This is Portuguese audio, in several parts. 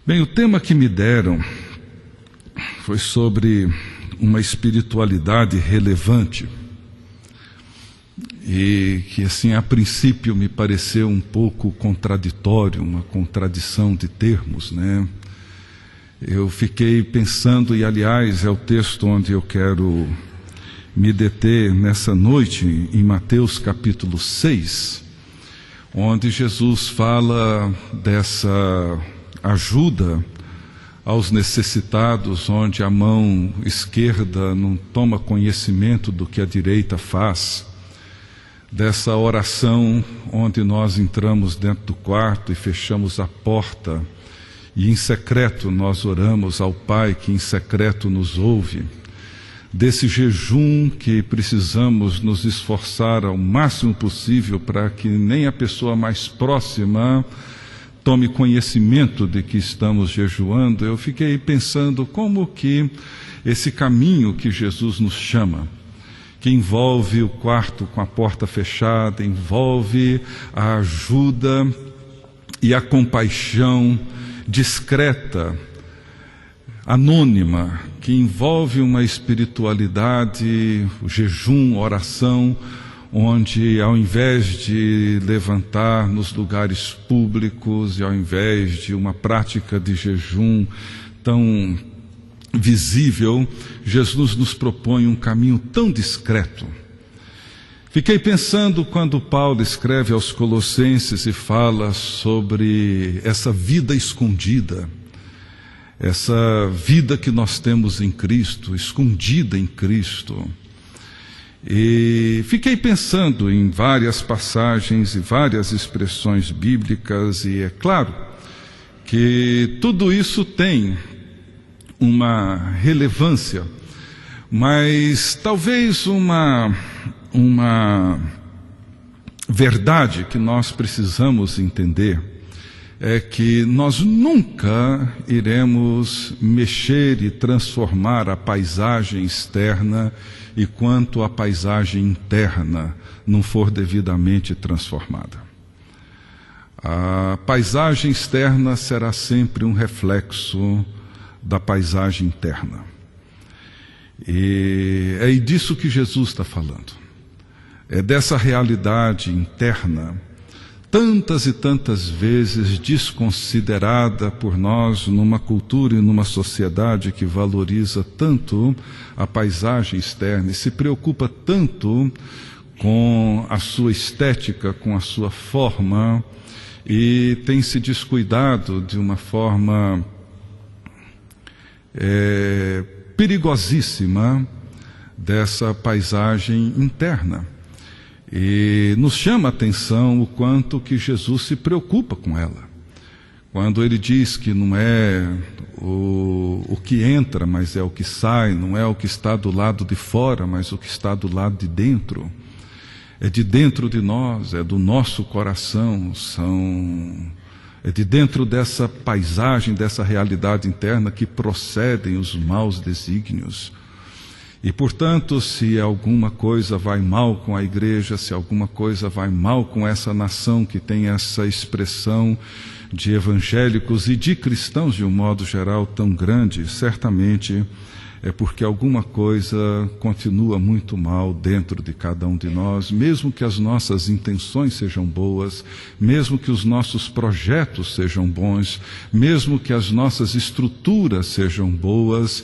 Bem, o tema que me deram foi sobre uma espiritualidade relevante e que, assim, a princípio me pareceu um pouco contraditório, uma contradição de termos, né? Eu fiquei pensando, e aliás é o texto onde eu quero me deter nessa noite, em Mateus capítulo 6, onde Jesus fala dessa ajuda aos necessitados, onde a mão esquerda não toma conhecimento do que a direita faz, dessa oração onde nós entramos dentro do quarto e fechamos a porta e em secreto nós oramos ao Pai que em secreto nos ouve, desse jejum que precisamos nos esforçar ao máximo possível para que nem a pessoa mais próxima tome conhecimento de que estamos jejuando. Eu fiquei pensando como que esse caminho que Jesus nos chama, que envolve o quarto com a porta fechada, envolve a ajuda e a compaixão discreta, anônima, que envolve uma espiritualidade, o jejum, oração, onde ao invés de levantar nos lugares públicos e ao invés de uma prática de jejum tão visível, Jesus nos propõe um caminho tão discreto. Fiquei pensando quando Paulo escreve aos Colossenses e fala sobre essa vida escondida, essa vida que nós temos em Cristo, escondida em Cristo. E fiquei pensando em várias passagens e várias expressões bíblicas, e é claro que tudo isso tem uma relevância, mas talvez uma verdade que nós precisamos entender é que nós nunca iremos mexer e transformar a paisagem externa enquanto a paisagem interna não for devidamente transformada. A paisagem externa será sempre um reflexo da paisagem interna. E é disso que Jesus está falando. É dessa realidade interna, tantas e tantas vezes desconsiderada por nós numa cultura e numa sociedade que valoriza tanto a paisagem externa e se preocupa tanto com a sua estética, com a sua forma, e tem se descuidado de uma forma perigosíssima dessa paisagem interna. E nos chama a atenção o quanto que Jesus se preocupa com ela. Quando ele diz que não é o que entra, mas é o que sai, não é o que está do lado de fora, mas o que está do lado de dentro. É de dentro de nós, é do nosso coração, é de dentro dessa paisagem, dessa realidade interna que procedem os maus desígnios. E, portanto, se alguma coisa vai mal com a igreja, se alguma coisa vai mal com essa nação que tem essa expressão de evangélicos e de cristãos de um modo geral tão grande, certamente é porque alguma coisa continua muito mal dentro de cada um de nós, mesmo que as nossas intenções sejam boas, mesmo que os nossos projetos sejam bons, mesmo que as nossas estruturas sejam boas,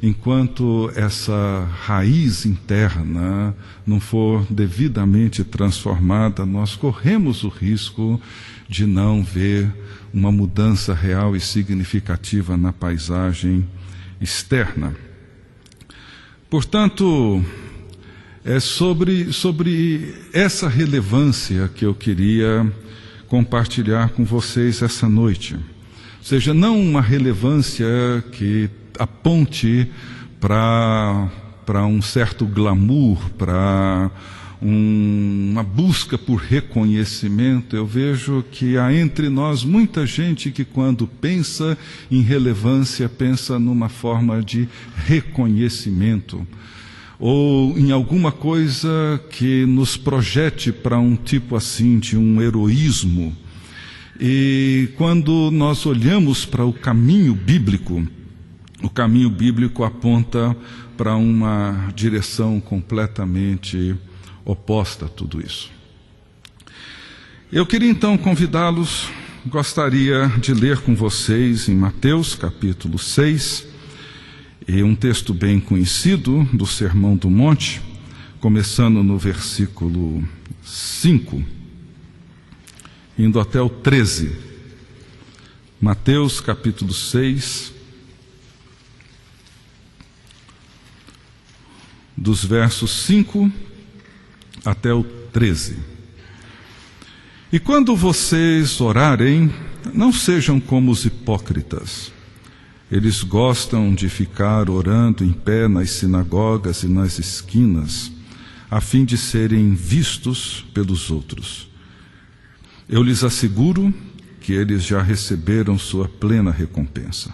enquanto essa raiz interna não for devidamente transformada, nós corremos o risco de não ver uma mudança real e significativa na paisagem externa. Portanto, é sobre essa relevância que eu queria compartilhar com vocês essa noite. Ou seja, não uma relevância que aponte para um certo glamour, para uma busca por reconhecimento. Eu vejo que há entre nós muita gente que, quando pensa em relevância, pensa numa forma de reconhecimento, ou em alguma coisa que nos projete para um tipo assim de um heroísmo. E quando nós olhamos para o caminho bíblico aponta para uma direção completamente oposta a tudo isso. Eu queria então convidá-los, gostaria de ler com vocês em Mateus capítulo 6, e um texto bem conhecido do Sermão do Monte, começando no versículo 5, indo até o 13. Mateus capítulo 6, dos versos 5 até o 13. E quando vocês orarem, não sejam como os hipócritas. Eles gostam de ficar orando em pé nas sinagogas e nas esquinas, a fim de serem vistos pelos outros. Eu lhes asseguro que eles já receberam sua plena recompensa.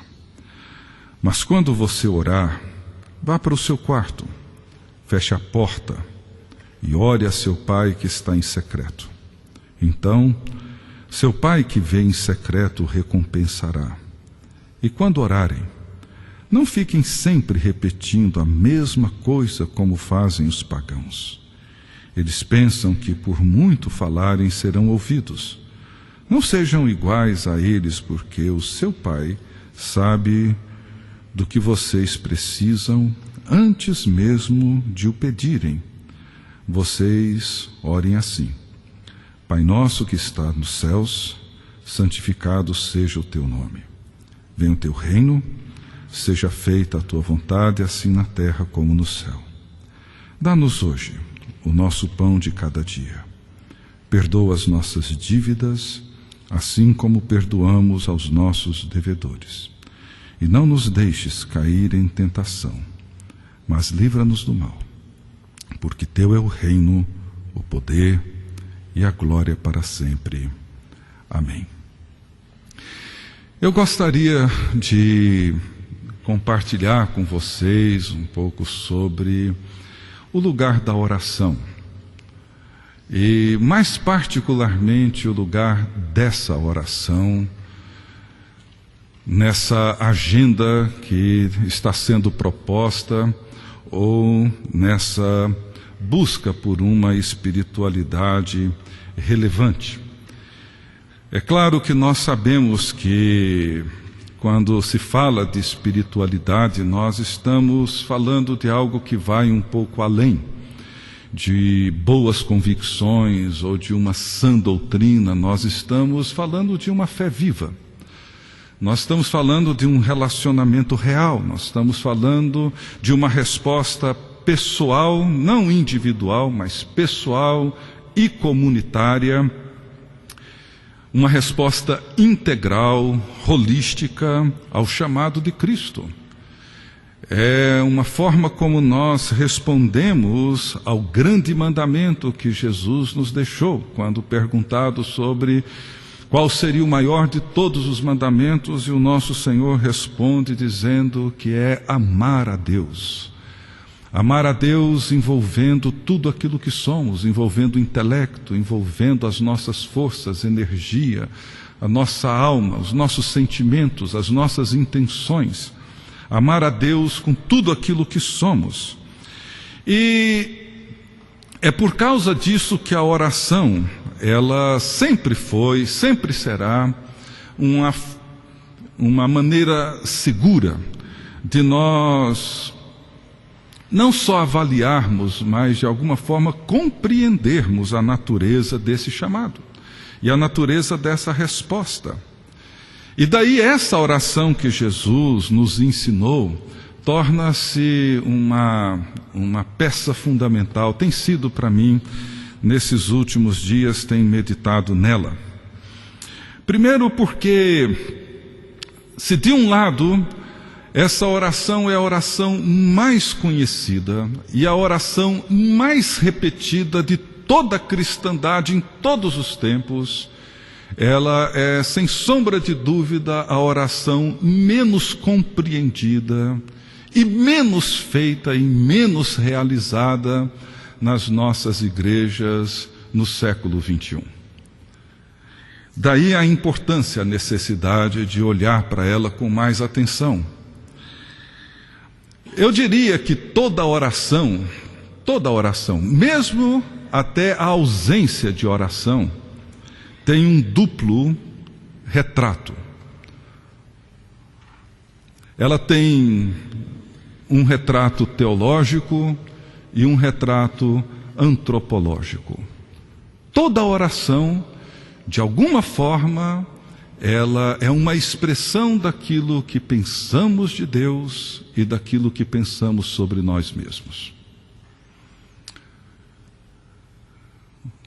Mas quando você orar, vá para o seu quarto, feche a porta e ore a seu pai que está em secreto. Então, seu pai que vê em secreto o recompensará. E quando orarem, não fiquem sempre repetindo a mesma coisa como fazem os pagãos. Eles pensam que por muito falarem serão ouvidos. Não sejam iguais a eles, porque o seu pai sabe do que vocês precisam antes mesmo de o pedirem. Vocês orem assim: Pai nosso que está nos céus, santificado seja o teu nome. Venha o teu reino, seja feita a tua vontade, assim na terra como no céu. Dá-nos hoje o nosso pão de cada dia. Perdoa as nossas dívidas, assim como perdoamos aos nossos devedores. E não nos deixes cair em tentação, mas livra-nos do mal. Porque teu é o reino, o poder e a glória para sempre. Amém. Eu gostaria de compartilhar com vocês um pouco sobre o lugar da oração. E mais particularmente o lugar dessa oração nessa agenda que está sendo proposta ou nessa busca por uma espiritualidade relevante. É claro que nós sabemos que quando se fala de espiritualidade, nós estamos falando de algo que vai um pouco além de boas convicções ou de uma sã doutrina. Nós estamos falando de uma fé viva. Nós estamos falando de um relacionamento real. Nós estamos falando de uma resposta pessoal, não individual, mas pessoal e comunitária. Uma resposta integral, holística ao chamado de Cristo. É uma forma como nós respondemos ao grande mandamento que Jesus nos deixou, quando perguntado sobre qual seria o maior de todos os mandamentos, e o nosso Senhor responde dizendo que é amar a Deus. Amar a Deus envolvendo tudo aquilo que somos, envolvendo o intelecto, envolvendo as nossas forças, energia, a nossa alma, os nossos sentimentos, as nossas intenções. Amar a Deus com tudo aquilo que somos. E é por causa disso que a oração, ela sempre foi, sempre será uma maneira segura de nós não só avaliarmos, mas de alguma forma compreendermos a natureza desse chamado e a natureza dessa resposta. E daí essa oração que Jesus nos ensinou torna-se uma peça fundamental. Tem sido para mim, nesses últimos dias, tenho meditado nela. Primeiro porque, se de um lado essa oração é a oração mais conhecida e a oração mais repetida de toda a cristandade em todos os tempos, ela é, sem sombra de dúvida, a oração menos compreendida e menos feita e menos realizada nas nossas igrejas no século XXI. Daí a importância, a necessidade de olhar para ela com mais atenção. Eu diria que toda oração, mesmo até a ausência de oração, tem um duplo retrato. Ela tem um retrato teológico e um retrato antropológico. Toda oração, de alguma forma, ela é uma expressão daquilo que pensamos de Deus e daquilo que pensamos sobre nós mesmos.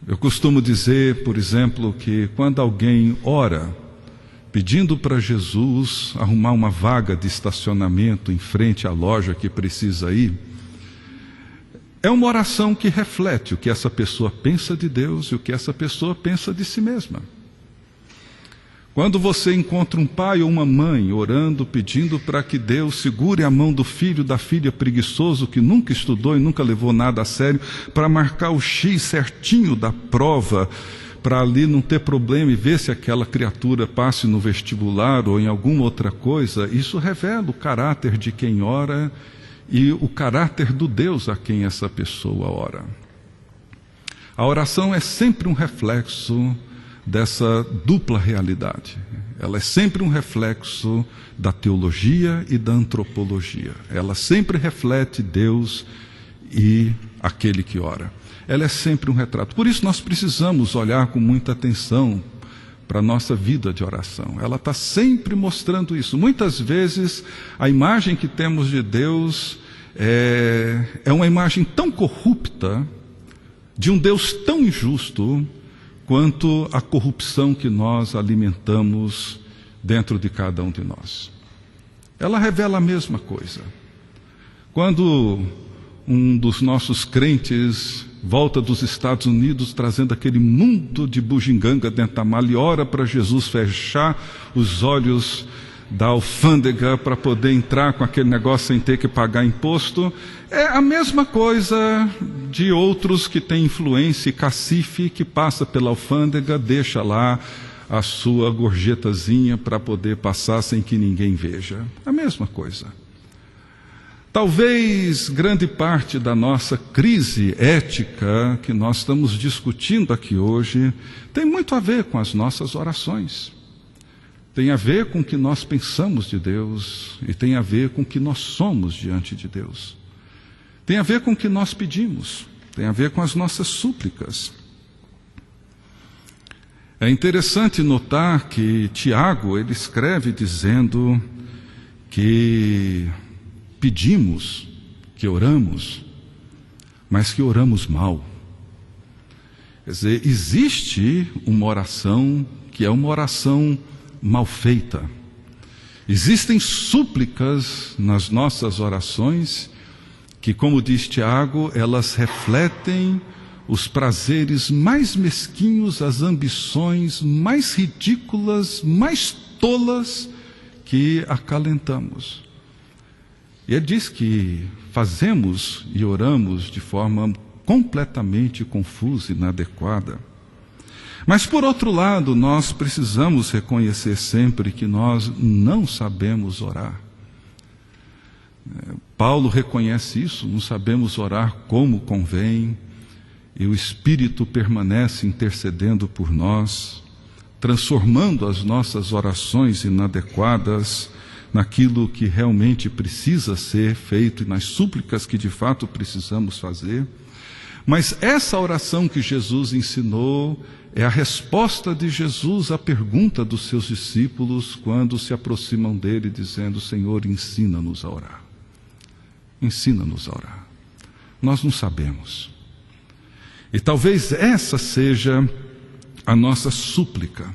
Eu costumo dizer, por exemplo, que quando alguém ora pedindo para Jesus arrumar uma vaga de estacionamento em frente à loja que precisa ir, é uma oração que reflete o que essa pessoa pensa de Deus e o que essa pessoa pensa de si mesma. Quando você encontra um pai ou uma mãe orando, pedindo para que Deus segure a mão do filho, da filha preguiçoso, que nunca estudou e nunca levou nada a sério, para marcar o X certinho da prova, para ali não ter problema e ver se aquela criatura passe no vestibular ou em alguma outra coisa, isso revela o caráter de quem ora e o caráter do Deus a quem essa pessoa ora. A oração é sempre um reflexo dessa dupla realidade. Ela é sempre um reflexo da teologia e da antropologia. Ela sempre reflete Deus e aquele que ora. Ela é sempre um retrato. Por isso nós precisamos olhar com muita atenção para a nossa vida de oração. Ela está sempre mostrando isso. Muitas vezes a imagem que temos de Deus é uma imagem tão corrupta, de um Deus tão injusto, quanto a corrupção que nós alimentamos dentro de cada um de nós. Ela revela a mesma coisa. Quando um dos nossos crentes volta dos Estados Unidos trazendo aquele mundo de bugiganga dentro da mala e ora para Jesus fechar os olhos da alfândega para poder entrar com aquele negócio sem ter que pagar imposto, é a mesma coisa de outros que têm influência e cacife, que passa pela alfândega, deixa lá a sua gorjetazinha para poder passar sem que ninguém veja. A mesma coisa. Talvez grande parte da nossa crise ética que nós estamos discutindo aqui hoje tem muito a ver com as nossas orações. Tem a ver com o que nós pensamos de Deus e tem a ver com o que nós somos diante de Deus. Tem a ver com o que nós pedimos, tem a ver com as nossas súplicas. É interessante notar que Tiago, ele escreve dizendo que pedimos, que oramos, mas que oramos mal. Quer dizer, existe uma oração que é uma oração mal feita. Existem súplicas nas nossas orações que, como diz Tiago, elas refletem os prazeres mais mesquinhos, as ambições mais ridículas, mais tolas que acalentamos. E ele diz que fazemos e oramos de forma completamente confusa e inadequada. Mas, por outro lado, nós precisamos reconhecer sempre que nós não sabemos orar. Paulo reconhece isso, não sabemos orar como convém, e o Espírito permanece intercedendo por nós, transformando as nossas orações inadequadas naquilo que realmente precisa ser feito e nas súplicas que de fato precisamos fazer. Mas essa oração que Jesus ensinou é a resposta de Jesus à pergunta dos seus discípulos quando se aproximam dele dizendo: Senhor, ensina-nos a orar. Ensina-nos a orar. Nós não sabemos. E talvez essa seja a nossa súplica.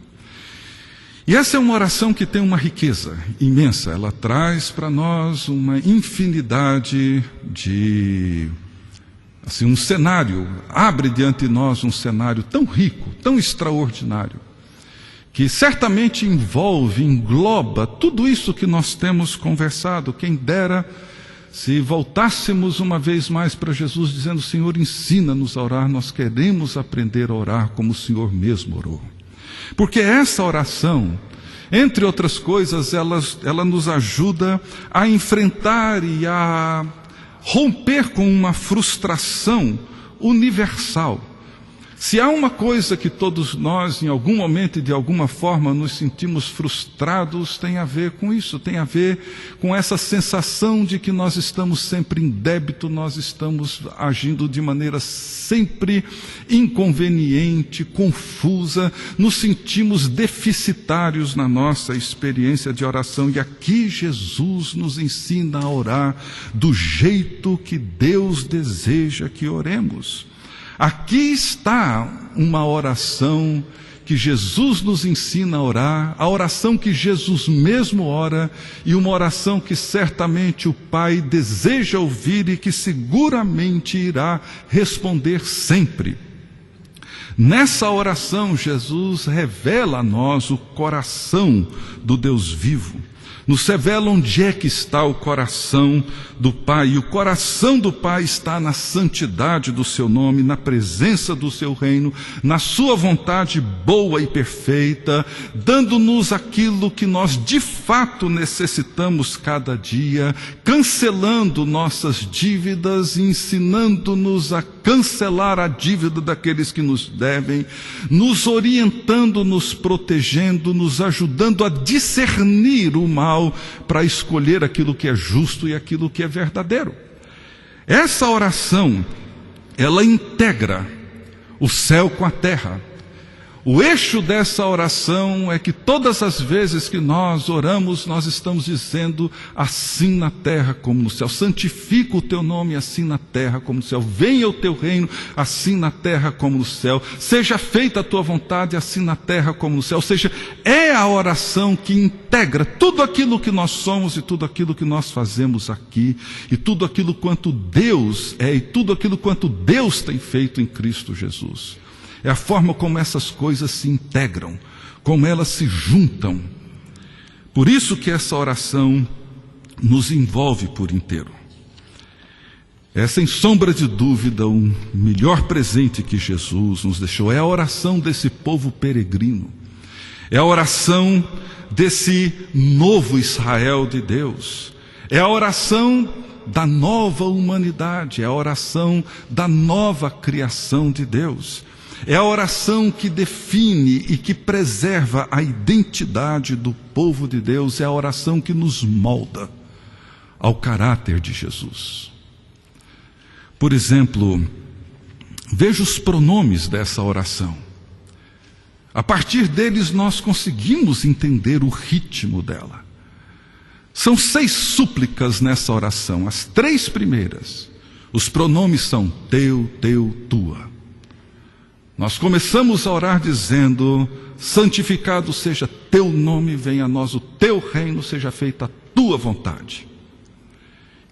E essa é uma oração que tem uma riqueza imensa. Ela traz para nós uma infinidade de... um cenário, abre diante de nós um cenário tão rico, tão extraordinário, que certamente engloba tudo isso que nós temos conversado. Quem dera se voltássemos uma vez mais para Jesus dizendo: Senhor, ensina-nos a orar, nós queremos aprender a orar como o Senhor mesmo orou. Porque essa oração, entre outras coisas, ela nos ajuda a enfrentar e a romper com uma frustração universal. Se há uma coisa que todos nós, em algum momento e de alguma forma, nos sentimos frustrados, tem a ver com isso, tem a ver com essa sensação de que nós estamos sempre em débito, nós estamos agindo de maneira sempre inconveniente, confusa, nos sentimos deficitários na nossa experiência de oração. E aqui Jesus nos ensina a orar do jeito que Deus deseja que oremos. Aqui está uma oração que Jesus nos ensina a orar, a oração que Jesus mesmo ora, e uma oração que certamente o Pai deseja ouvir e que seguramente irá responder sempre. Nessa oração, Jesus revela a nós o coração do Deus vivo. Nos revela onde é que está o coração do Pai. E o coração do Pai está na santidade do seu nome, na presença do seu reino, na sua vontade boa e perfeita, dando-nos aquilo que nós de fato necessitamos cada dia, cancelando nossas dívidas, ensinando-nos a cancelar a dívida daqueles que nos devem, nos orientando, nos protegendo, nos ajudando a discernir o mal, para escolher aquilo que é justo e aquilo que é verdadeiro. Essa oração, ela integra o céu com a terra. O eixo dessa oração é que todas as vezes que nós oramos, nós estamos dizendo assim na terra como no céu. Santifica o teu nome assim na terra como no céu. Venha o teu reino assim na terra como no céu. Seja feita a tua vontade assim na terra como no céu. Ou seja, é a oração que integra tudo aquilo que nós somos e tudo aquilo que nós fazemos aqui, e tudo aquilo quanto Deus é, e tudo aquilo quanto Deus tem feito em Cristo Jesus. É a forma como essas coisas se integram, como elas se juntam. Por isso que essa oração nos envolve por inteiro. É, sem sombra de dúvida, o melhor presente que Jesus nos deixou. É a oração desse povo peregrino. É a oração desse novo Israel de Deus. É a oração da nova humanidade. É a oração da nova criação de Deus. É a oração que define e que preserva a identidade do povo de Deus. É a oração que nos molda ao caráter de Jesus. Por exemplo, veja os pronomes dessa oração. A partir deles nós conseguimos entender o ritmo dela. São 6 súplicas nessa oração. As 3 primeiras, os pronomes são teu, teu, tua. Nós começamos a orar dizendo: santificado seja teu nome, venha a nós o teu reino, seja feita a tua vontade.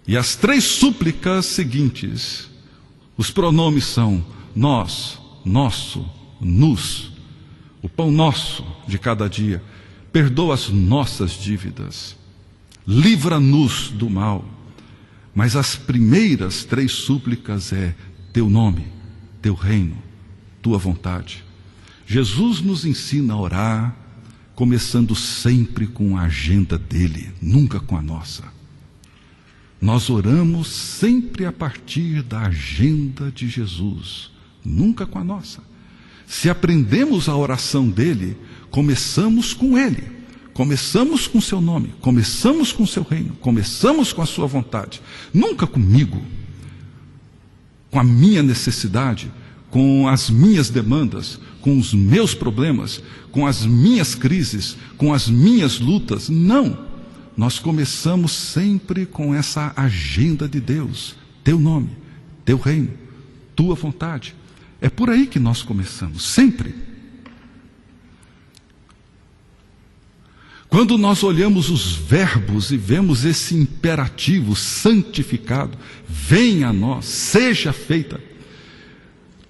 E as 3 súplicas seguintes, os pronomes são nós, nosso, nos, o pão nosso de cada dia, perdoa as nossas dívidas, livra-nos do mal. Mas as primeiras 3 súplicas é teu nome, teu reino, tua vontade. Jesus nos ensina a orar, começando sempre com a agenda dele, nunca com a nossa. Nós oramos sempre a partir da agenda de Jesus, nunca com a nossa. Se aprendemos a oração dele, começamos com ele, começamos com seu nome, começamos com seu reino, começamos com a sua vontade, nunca comigo, com a minha necessidade, com as minhas demandas, com os meus problemas, com as minhas crises, com as minhas lutas. Não, nós começamos sempre com essa agenda de Deus, teu nome, teu reino, tua vontade. É por aí que nós começamos, sempre. Quando nós olhamos os verbos e vemos esse imperativo santificado, venha a nós, seja feita.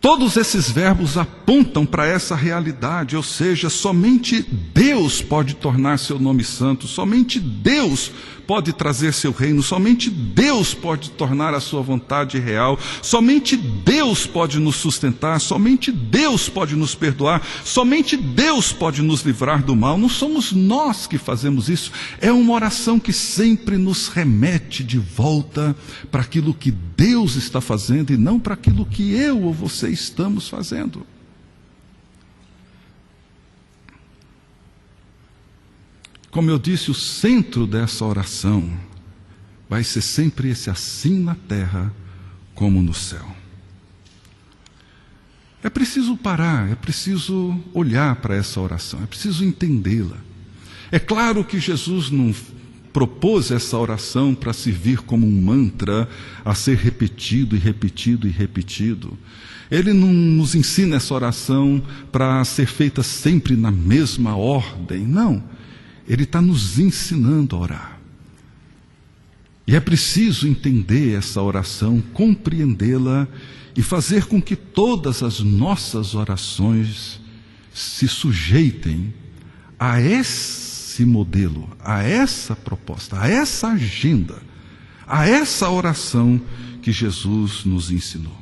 Todos esses verbos apontam para essa realidade, ou seja, somente Deus pode tornar seu nome santo, somente Deus pode trazer seu reino, somente Deus pode tornar a sua vontade real, somente Deus pode nos sustentar, somente Deus pode nos perdoar, somente Deus pode nos livrar do mal. Não somos nós que fazemos isso, é uma oração que sempre nos remete de volta para aquilo que Deus está fazendo e não para aquilo que eu ou você estamos fazendo. Como eu disse, o centro dessa oração vai ser sempre esse assim na terra como no céu. É preciso parar, é preciso olhar para essa oração, é preciso entendê-la. É claro que Jesus não propôs essa oração para servir como um mantra a ser repetido e repetido e repetido. Ele não nos ensina essa oração para ser feita sempre na mesma ordem, não. Ele está nos ensinando a orar. E é preciso entender essa oração, compreendê-la e fazer com que todas as nossas orações se sujeitem a esse modelo, a essa proposta, a essa agenda, a essa oração que Jesus nos ensinou.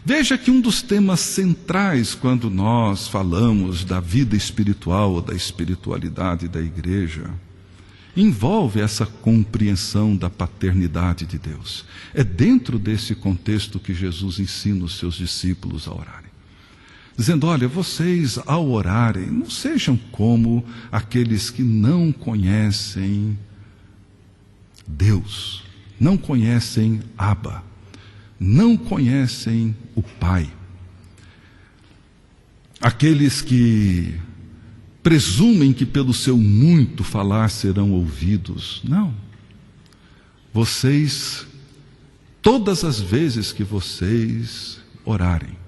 Veja que um dos temas centrais quando nós falamos da vida espiritual ou da espiritualidade da igreja envolve essa compreensão da paternidade de Deus. É dentro desse contexto que Jesus ensina os seus discípulos a orarem. Dizendo, olha, vocês ao orarem, não sejam como aqueles que não conhecem Deus, não conhecem Abba, não conhecem o Pai. Aqueles que presumem que pelo seu muito falar serão ouvidos. Não. Vocês, todas as vezes que vocês orarem,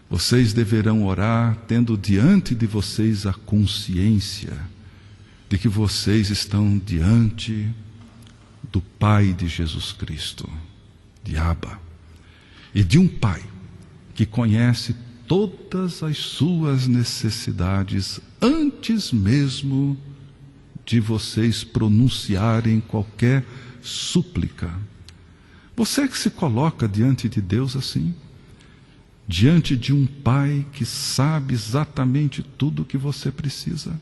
vocês deverão orar tendo diante de vocês a consciência de que vocês estão diante do Pai de Jesus Cristo, de Abba, e de um Pai que conhece todas as suas necessidades antes mesmo de vocês pronunciarem qualquer súplica. Você que se coloca diante de Deus assim, diante de um Pai que sabe exatamente tudo o que você precisa.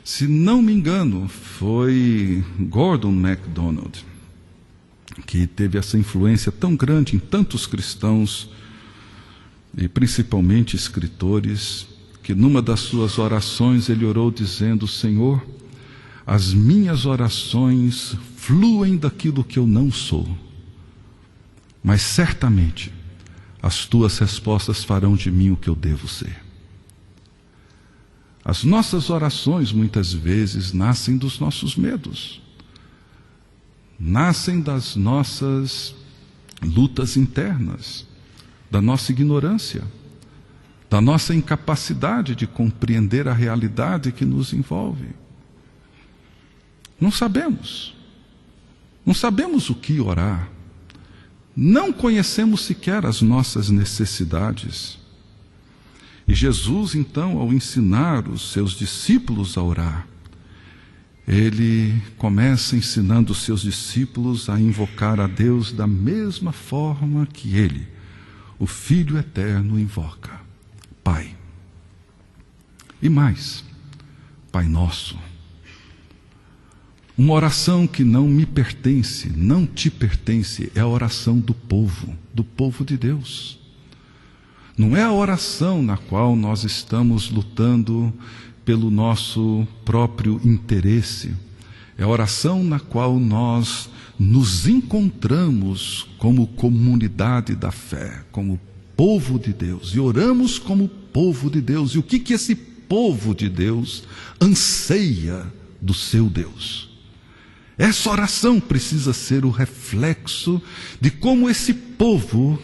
Se não me engano, foi Gordon MacDonald que teve essa influência tão grande em tantos cristãos, e principalmente escritores, que numa das suas orações ele orou dizendo: Senhor, as minhas orações fluem daquilo que eu não sou, mas certamente as tuas respostas farão de mim o que eu devo ser. As nossas orações muitas vezes nascem dos nossos medos, nascem das nossas lutas internas, da nossa ignorância, da nossa incapacidade de compreender a realidade que nos envolve. Não sabemos o que orar, não conhecemos sequer as nossas necessidades. E Jesus, então, ao ensinar os seus discípulos a orar, ele começa ensinando os seus discípulos a invocar a Deus da mesma forma que ele, o Filho Eterno, invoca: Pai. E mais, Pai Nosso. Uma oração que não me pertence, não te pertence, é a oração do povo de Deus. Não é a oração na qual nós estamos lutando pelo nosso próprio interesse. É a oração na qual nós nos encontramos como comunidade da fé, como povo de Deus, e oramos como povo de Deus. E o que esse povo de Deus anseia do seu Deus? Essa oração precisa ser o reflexo de como esse povo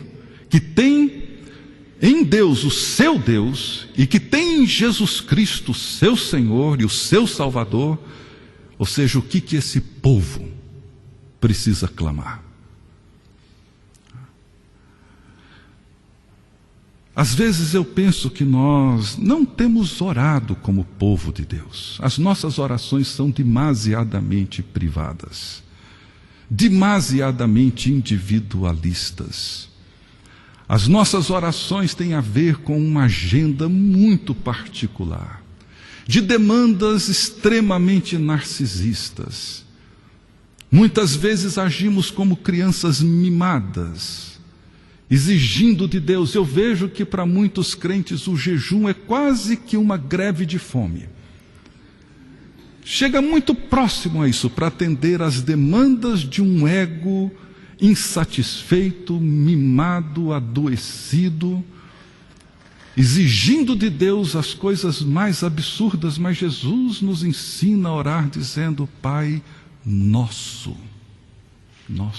que tem em Deus o seu Deus e que tem em Jesus Cristo o seu Senhor e o seu Salvador, ou seja, o que esse povo precisa clamar. Às vezes eu penso que nós não temos orado como povo de Deus. As nossas orações são demasiadamente privadas, demasiadamente individualistas. As nossas orações têm a ver com uma agenda muito particular, de demandas extremamente narcisistas. Muitas vezes agimos como crianças mimadas, exigindo de Deus. Eu vejo que para muitos crentes o jejum é quase que uma greve de fome. Chega muito próximo a isso, para atender às demandas de um ego insatisfeito, mimado, adoecido, exigindo de Deus as coisas mais absurdas. Mas Jesus nos ensina a orar dizendo: Pai nosso. Ou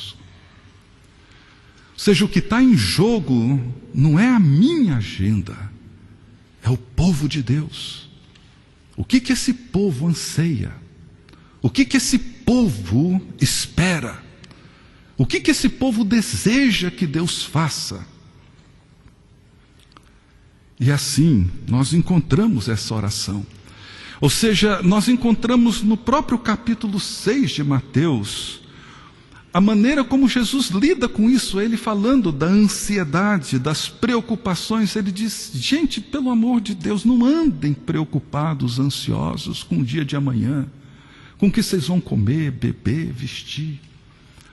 seja, o que está em jogo não é a minha agenda, é o povo de Deus. O que esse povo anseia? O que esse povo espera? O que esse povo deseja que Deus faça? E assim nós encontramos essa oração. Ou seja, nós encontramos no próprio capítulo 6 de Mateus a maneira como Jesus lida com isso. Ele falando da ansiedade, das preocupações. Ele diz: gente, pelo amor de Deus, não andem preocupados, ansiosos com o dia de amanhã, com o que vocês vão comer, beber, vestir.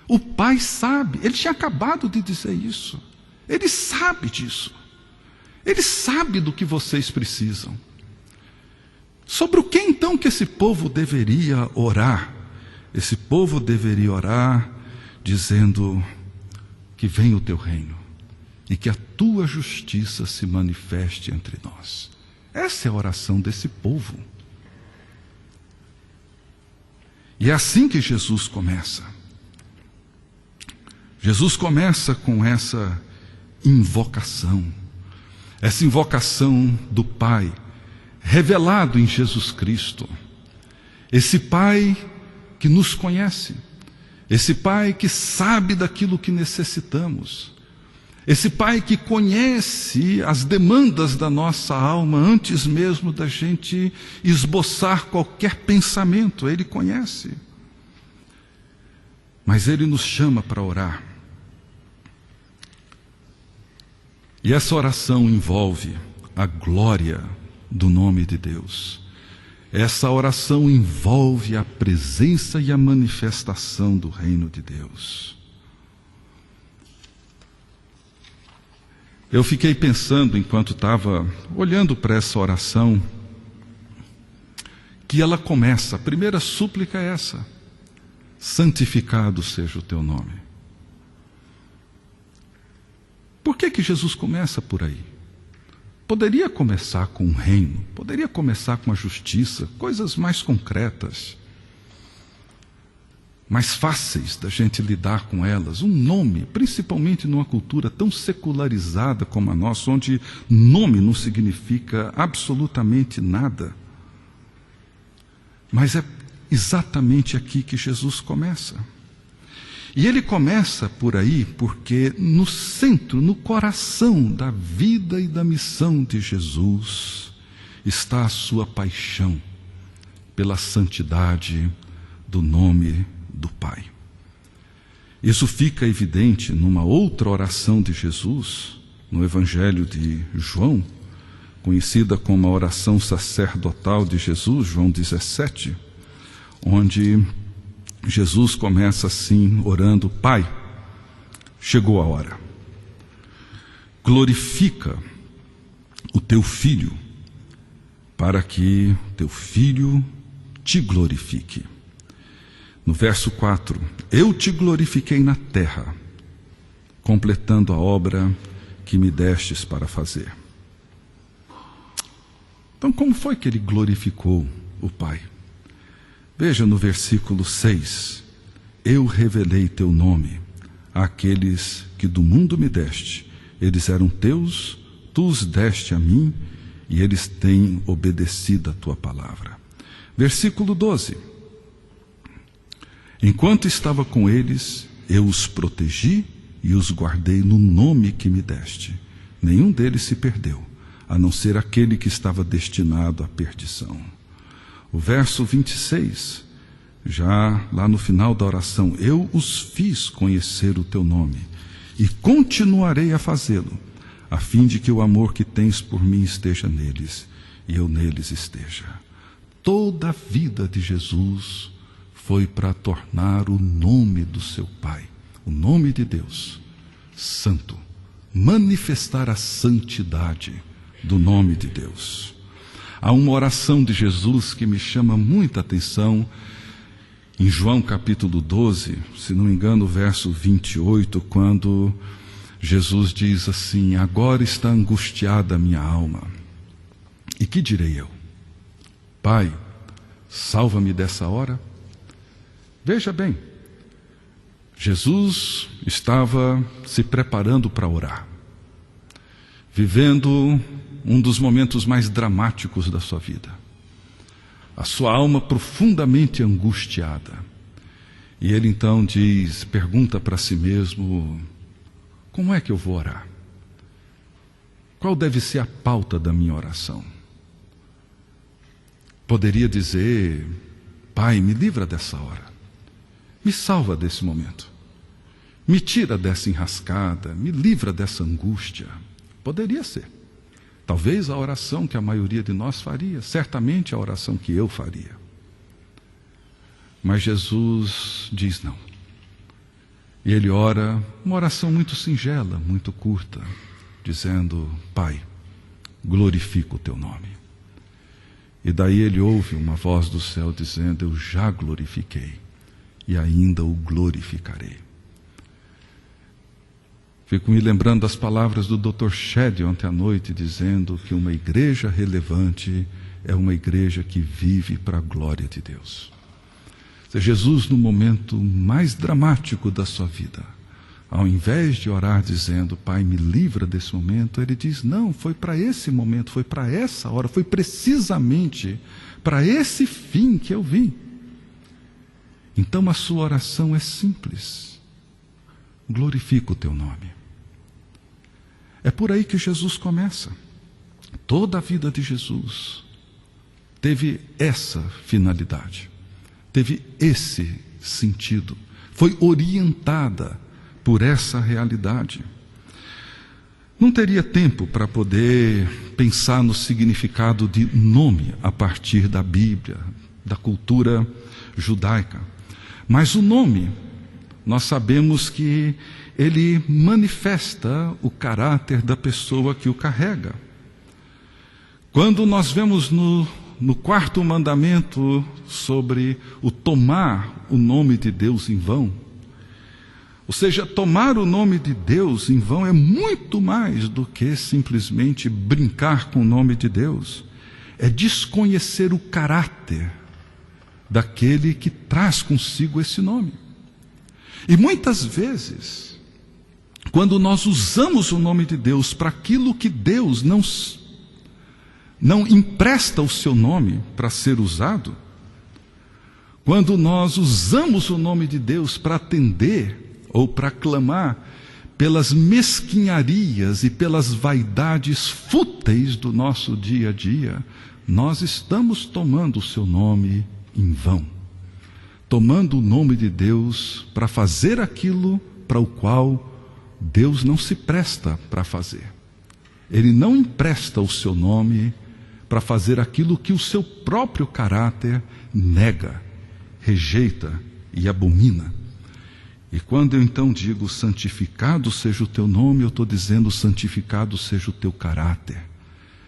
O Pai sabe. Ele tinha acabado de dizer isso. Ele sabe disso. Ele sabe do que vocês precisam. Sobre o que então que esse povo deveria orar? Esse povo deveria orar dizendo: que venha o teu reino e que a tua justiça se manifeste entre nós. Essa é a oração desse povo. E é assim que Jesus começa. Jesus começa com essa invocação do Pai, revelado em Jesus Cristo. Esse Pai que nos conhece, esse Pai que sabe daquilo que necessitamos, esse Pai que conhece as demandas da nossa alma antes mesmo da gente esboçar qualquer pensamento. Ele conhece. Mas Ele nos chama para orar. E essa oração envolve a glória do nome de Deus. Essa oração envolve a presença e a manifestação do reino de Deus. Eu fiquei pensando, enquanto estava olhando para essa oração, que ela começa, a primeira súplica é essa: santificado seja o teu nome. Por que Jesus começa por aí? Poderia começar com um reino, poderia começar com a justiça, coisas mais concretas, mais fáceis da gente lidar com elas. Um nome, principalmente numa cultura tão secularizada como a nossa, onde nome não significa absolutamente nada. Mas é exatamente aqui que Jesus começa. E Ele começa por aí porque no centro, no coração da vida e da missão de Jesus está a sua paixão pela santidade do nome do Pai. Isso fica evidente numa outra oração de Jesus, no Evangelho de João, conhecida como a oração sacerdotal de Jesus, João 17, onde Jesus começa assim, orando: Pai, chegou a hora. Glorifica o teu Filho, para que teu Filho te glorifique. No verso 4, eu te glorifiquei na terra, completando a obra que me destes para fazer. Então, como foi que ele glorificou o Pai? Veja no versículo 6, eu revelei teu nome àqueles que do mundo me deste. Eles eram teus, tu os deste a mim, e eles têm obedecido a tua palavra. Versículo 12, enquanto estava com eles, eu os protegi e os guardei no nome que me deste. nenhum deles se perdeu, a não ser aquele que estava destinado à perdição. O verso 26, já lá no final da oração: eu os fiz conhecer o teu nome, e continuarei a fazê-lo, a fim de que o amor que tens por mim esteja neles, e eu neles esteja. Toda a vida de Jesus foi para tornar o nome do seu Pai, o nome de Deus, santo, manifestar a santidade do nome de Deus. Há uma oração de Jesus que me chama muita atenção, em João capítulo 12, se não me engano, verso 28, quando Jesus diz assim: agora está angustiada a minha alma. E que direi eu? Pai, salva-me dessa hora. Veja bem, Jesus estava se preparando para orar, vivendo um dos momentos mais dramáticos da sua vida. A sua alma profundamente angustiada. E ele então pergunta para si mesmo: como é que eu vou orar? Qual deve ser a pauta da minha oração? Poderia dizer: Pai, me livra dessa hora, me salva desse momento, me tira dessa enrascada, me livra dessa angústia. Poderia ser. Talvez a oração que a maioria de nós faria, certamente a oração que eu faria. Mas Jesus diz não. E ele ora uma oração muito singela, muito curta, dizendo: Pai, glorifica o teu nome. E daí ele ouve uma voz do céu dizendo: eu já glorifiquei e ainda o glorificarei. Fico me lembrando das palavras do Dr. Shedd ontem à noite, dizendo que uma igreja relevante é uma igreja que vive para a glória de Deus. Jesus, no momento mais dramático da sua vida, ao invés de orar dizendo: Pai, me livra desse momento, ele diz: não, foi para esse momento, foi para essa hora, foi precisamente para esse fim que eu vim. Então a sua oração é simples: glorifica o teu nome. É por aí que Jesus começa. Toda a vida de Jesus teve essa finalidade, teve esse sentido, foi orientada por essa realidade. Não teria tempo para poder pensar no significado de nome a partir da Bíblia, da cultura judaica. Mas o nome, nós sabemos que ele manifesta o caráter da pessoa que o carrega. Quando nós vemos no quarto mandamento sobre o tomar o nome de Deus em vão, ou seja, tomar o nome de Deus em vão é muito mais do que simplesmente brincar com o nome de Deus. É desconhecer o caráter daquele que traz consigo esse nome. E muitas vezes, quando nós usamos o nome de Deus para aquilo que Deus não empresta o seu nome para ser usado, quando nós usamos o nome de Deus para atender ou para clamar pelas mesquinharias e pelas vaidades fúteis do nosso dia a dia, nós estamos tomando o seu nome em vão, tomando o nome de Deus para fazer aquilo para o qual Deus não se presta para fazer. Ele não empresta o seu nome para fazer aquilo que o seu próprio caráter nega, rejeita e abomina. E quando eu então digo santificado seja o teu nome, eu estou dizendo santificado seja o teu caráter,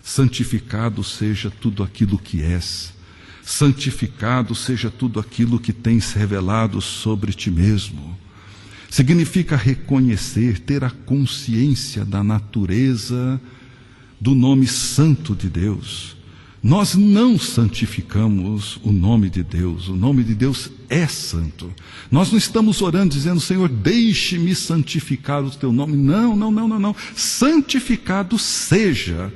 santificado seja tudo aquilo que és, santificado seja tudo aquilo que tens revelado sobre ti mesmo. Significa reconhecer, ter a consciência da natureza do nome santo de Deus. Nós não santificamos o nome de Deus. O nome de Deus é santo. Nós não estamos orando dizendo: Senhor, deixe-me santificar o teu nome. Não. Santificado seja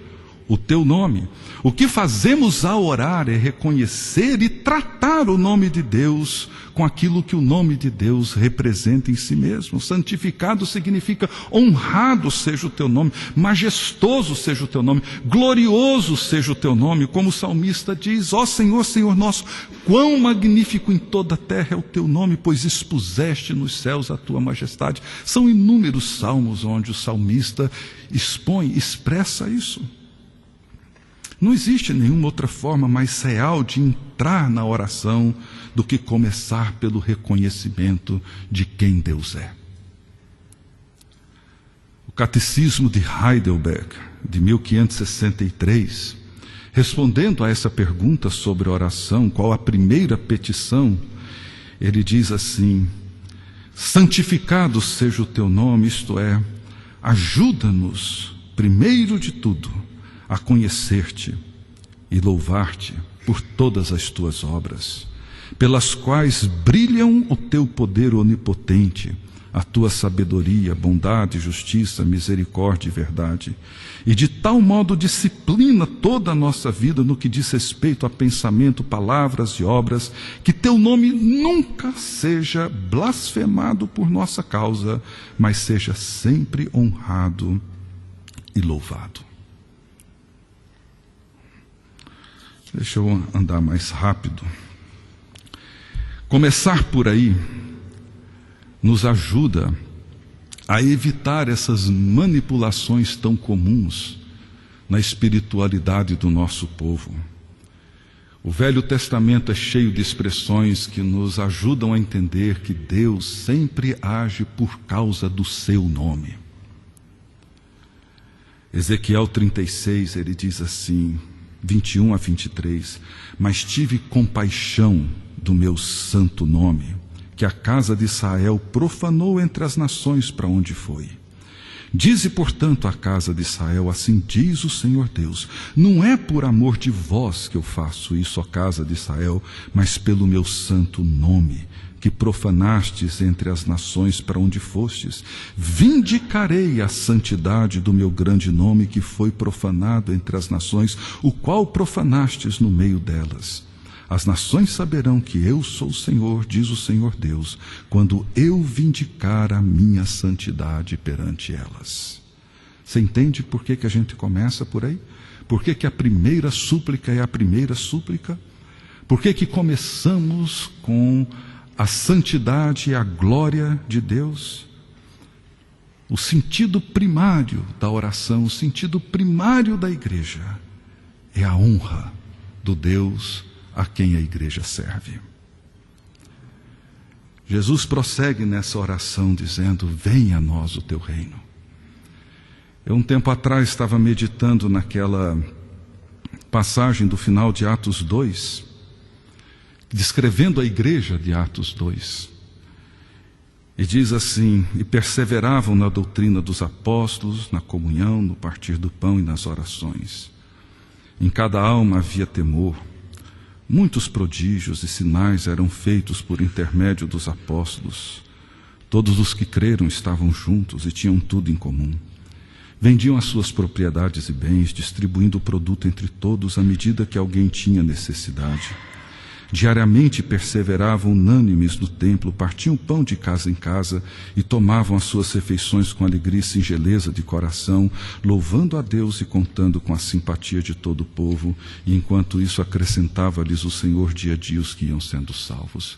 o teu nome. O que fazemos ao orar é reconhecer e tratar o nome de Deus com aquilo que o nome de Deus representa em si mesmo. Santificado significa honrado seja o teu nome, majestoso seja o teu nome, glorioso seja o teu nome, como o salmista diz: ó Senhor, Senhor nosso, quão magnífico em toda a terra é o teu nome, pois expuseste nos céus a tua majestade. São inúmeros salmos onde o salmista expressa isso. Não existe nenhuma outra forma mais real de entrar na oração do que começar pelo reconhecimento de quem Deus é. O Catecismo de Heidelberg, de 1563, respondendo a essa pergunta sobre a oração, qual a primeira petição, ele diz assim: santificado seja o teu nome, isto é, ajuda-nos, primeiro de tudo, a conhecer-te e louvar-te por todas as tuas obras, pelas quais brilham o teu poder onipotente, a tua sabedoria, bondade, justiça, misericórdia e verdade, e de tal modo disciplina toda a nossa vida no que diz respeito a pensamento, palavras e obras, que teu nome nunca seja blasfemado por nossa causa, mas seja sempre honrado e louvado. Deixa eu andar mais rápido. Começar por aí nos ajuda a evitar essas manipulações tão comuns na espiritualidade do nosso povo. O Velho Testamento é cheio de expressões que nos ajudam a entender que Deus sempre age por causa do seu nome. Ezequiel 36, ele diz assim, 21 a 23, mas tive compaixão do meu santo nome, que a casa de Israel profanou entre as nações para onde foi. Dize, portanto, à casa de Israel, assim diz o Senhor Deus, não é por amor de vós que eu faço isso, ó casa de Israel, mas pelo meu santo nome, que profanastes entre as nações para onde fostes. Vindicarei a santidade do meu grande nome, que foi profanado entre as nações, o qual profanastes no meio delas. As nações saberão que eu sou o Senhor, diz o Senhor Deus, quando eu vindicar a minha santidade perante elas. Você entende por que a gente começa por aí? Por que a primeira súplica é a primeira súplica? Por que começamos com a santidade e a glória de Deus? O sentido primário da oração, o sentido primário da igreja é a honra do Deus a quem a igreja serve. Jesus prossegue nessa oração dizendo: venha a nós o teu reino. Eu um tempo atrás estava meditando naquela passagem do final de Atos 2, descrevendo a igreja de Atos 2. E diz assim: e perseveravam na doutrina dos apóstolos, na comunhão, no partir do pão e nas orações. Em cada alma havia temor. Muitos prodígios e sinais eram feitos por intermédio dos apóstolos. Todos os que creram estavam juntos e tinham tudo em comum. Vendiam as suas propriedades e bens, distribuindo o produto entre todos à medida que alguém tinha necessidade. Diariamente perseveravam unânimes no templo, partiam o pão de casa em casa e tomavam as suas refeições com alegria e singeleza de coração, louvando a Deus e contando com a simpatia de todo o povo, e enquanto isso acrescentava-lhes o Senhor dia a dia os que iam sendo salvos.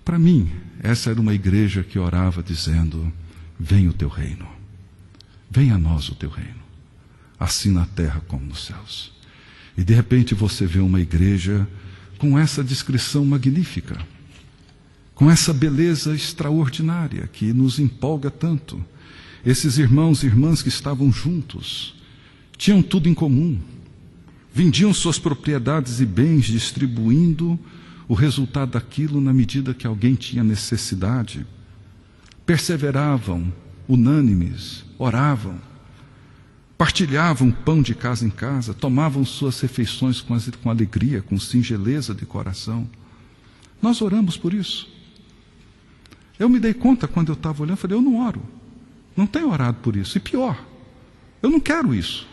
Para mim, essa era uma igreja que orava dizendo: venha o teu reino, venha a nós o teu reino, assim na terra como nos céus. E de repente você vê uma igreja com essa descrição magnífica, com essa beleza extraordinária que nos empolga tanto. Esses irmãos e irmãs que estavam juntos, tinham tudo em comum, vendiam suas propriedades e bens, distribuindo o resultado daquilo na medida que alguém tinha necessidade. Perseveravam, unânimes, oravam, partilhavam pão de casa em casa, tomavam suas refeições com alegria, com singeleza de coração. Nós oramos por isso. Eu me dei conta quando eu estava olhando, falei: eu não oro, não tenho orado por isso. E pior, eu não quero isso.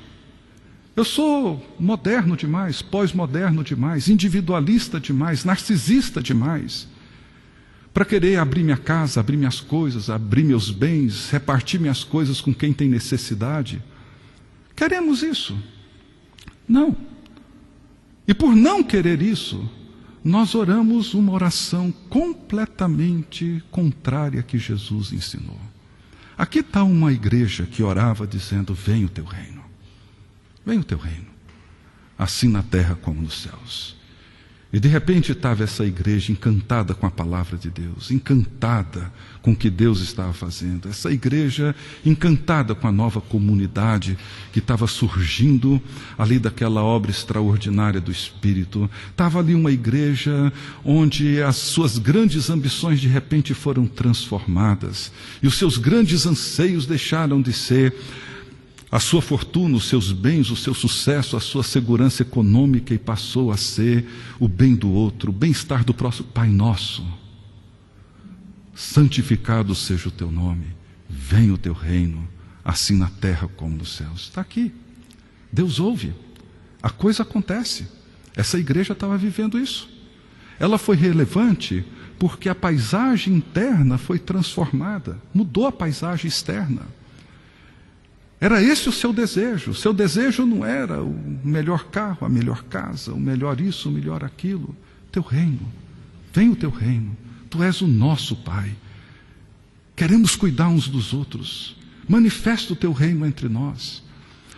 Eu sou moderno demais, pós-moderno demais, individualista demais, narcisista demais, para querer abrir minha casa, abrir minhas coisas, abrir meus bens, repartir minhas coisas com quem tem necessidade. Queremos isso? Não. E por não querer isso, nós oramos uma oração completamente contrária que Jesus ensinou. Aqui está uma igreja que orava dizendo: venha o teu reino. Venha o teu reino, assim na terra como nos céus. E de repente estava essa igreja encantada com a palavra de Deus, encantada com o que Deus estava fazendo. Essa igreja encantada com a nova comunidade que estava surgindo ali daquela obra extraordinária do Espírito. Estava ali uma igreja onde as suas grandes ambições de repente foram transformadas. E os seus grandes anseios deixaram de ser a sua fortuna, os seus bens, o seu sucesso, a sua segurança econômica, e passou a ser o bem do outro, o bem-estar do próximo. Pai nosso, santificado seja o teu nome, venha o teu reino, assim na terra como nos céus. Está aqui, Deus ouve, a coisa acontece. Essa igreja estava vivendo isso. Ela foi relevante porque a paisagem interna foi transformada, mudou a paisagem externa. Era esse o seu desejo. O seu desejo não era o melhor carro, a melhor casa, o melhor isso, o melhor aquilo. Teu reino, vem o teu reino. Tu és o nosso Pai. Queremos cuidar uns dos outros. Manifesta o teu reino entre nós.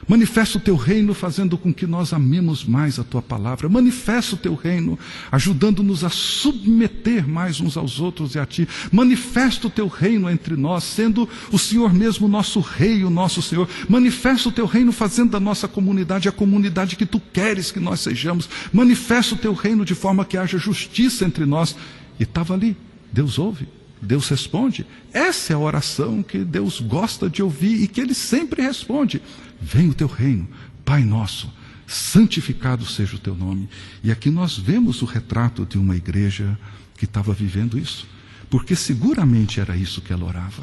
Manifesta o teu reino fazendo com que nós amemos mais a tua palavra. Manifesta o teu reino ajudando-nos a submeter mais uns aos outros e a ti. Manifesta o teu reino entre nós, sendo o Senhor mesmo o nosso rei, o nosso Senhor. Manifesta o teu reino fazendo da nossa comunidade a comunidade que tu queres que nós sejamos. Manifesta o teu reino de forma que haja justiça entre nós. E estava ali, Deus ouve. Deus responde. Essa é a oração que Deus gosta de ouvir e que Ele sempre responde. Vem o teu reino, Pai nosso, santificado seja o teu nome. E aqui nós vemos o retrato de uma igreja que estava vivendo isso, porque seguramente era isso que ela orava.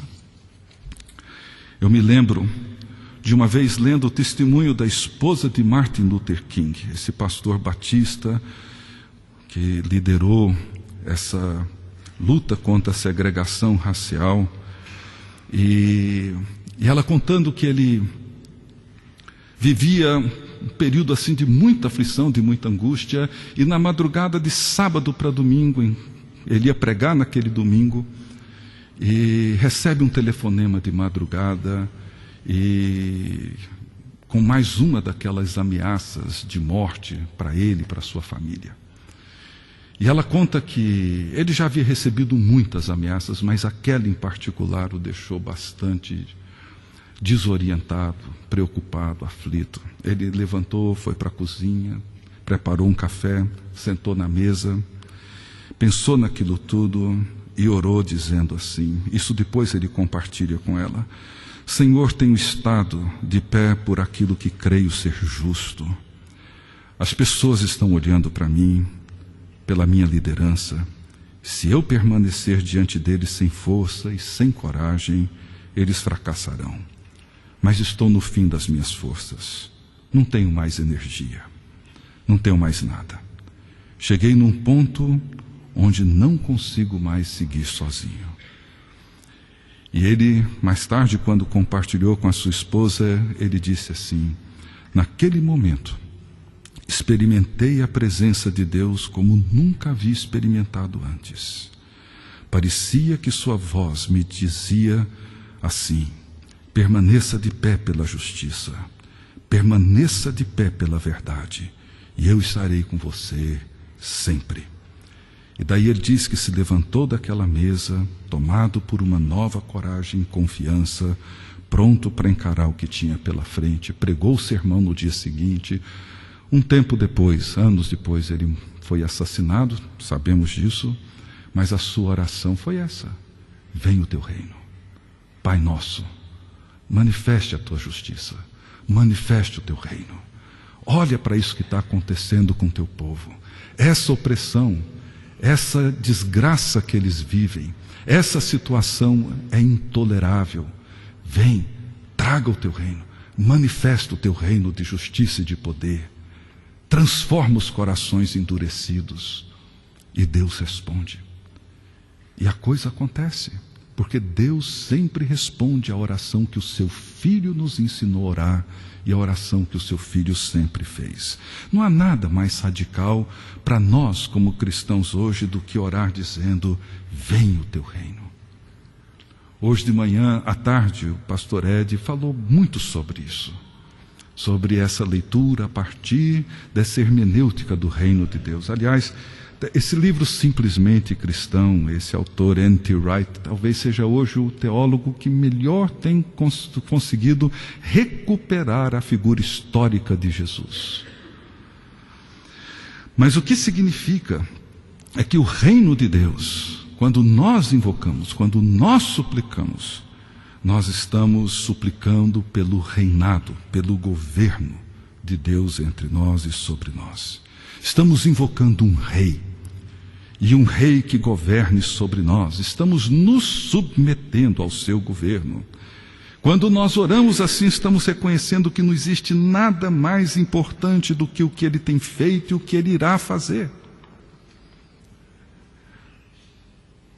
Eu me lembro de uma vez lendo o testemunho da esposa de Martin Luther King, esse pastor batista que liderou essa luta contra a segregação racial, e ela contando que ele vivia um período assim de muita aflição, de muita angústia, e na madrugada de sábado para domingo, ele ia pregar naquele domingo, e recebe um telefonema de madrugada, e com mais uma daquelas ameaças de morte para ele e para sua família. E ela conta que ele já havia recebido muitas ameaças, mas aquela em particular o deixou bastante desorientado, preocupado, aflito. Ele levantou, foi para a cozinha, preparou um café, sentou na mesa, pensou naquilo tudo e orou dizendo assim, isso depois ele compartilha com ela: Senhor, tenho estado de pé por aquilo que creio ser justo. As pessoas estão olhando para mim, pela minha liderança. Se eu permanecer diante deles sem força e sem coragem, eles fracassarão. Mas estou no fim das minhas forças. Não tenho mais energia. Não tenho mais nada. Cheguei num ponto onde não consigo mais seguir sozinho. E ele, mais tarde, quando compartilhou com a sua esposa, ele disse assim: naquele momento, experimentei a presença de Deus como nunca havia experimentado antes. Parecia que sua voz me dizia assim: permaneça de pé pela justiça, permaneça de pé pela verdade, e eu estarei com você sempre. E daí ele diz que se levantou daquela mesa, tomado por uma nova coragem e confiança, pronto para encarar o que tinha pela frente, pregou o sermão no dia seguinte. Um tempo depois, anos depois, ele foi assassinado, sabemos disso, mas a sua oração foi essa: venha o teu reino. Pai nosso, manifeste a tua justiça, manifeste o teu reino. Olha para isso que está acontecendo com o teu povo. Essa opressão, essa desgraça que eles vivem, essa situação é intolerável. Vem, traga o teu reino, manifesta o teu reino de justiça e de poder, transforma os corações endurecidos. E Deus responde. E a coisa acontece, porque Deus sempre responde à oração que o seu Filho nos ensinou a orar e a oração que o seu Filho sempre fez. Não há nada mais radical para nós como cristãos hoje do que orar dizendo: venha o teu reino. Hoje de manhã, à tarde, o pastor Ed falou muito sobre isso, sobre essa leitura a partir dessa hermenêutica do reino de Deus. Aliás, esse livro Simplesmente Cristão, esse autor N.T. Wright, talvez seja hoje o teólogo que melhor tem conseguido recuperar a figura histórica de Jesus. Mas o que significa é que o reino de Deus, quando nós invocamos, quando nós suplicamos, nós estamos suplicando pelo reinado, pelo governo de Deus entre nós e sobre nós. Estamos invocando um rei, e um rei que governe sobre nós. Estamos nos submetendo ao seu governo. Quando nós oramos assim, estamos reconhecendo que não existe nada mais importante do que o que ele tem feito e o que ele irá fazer.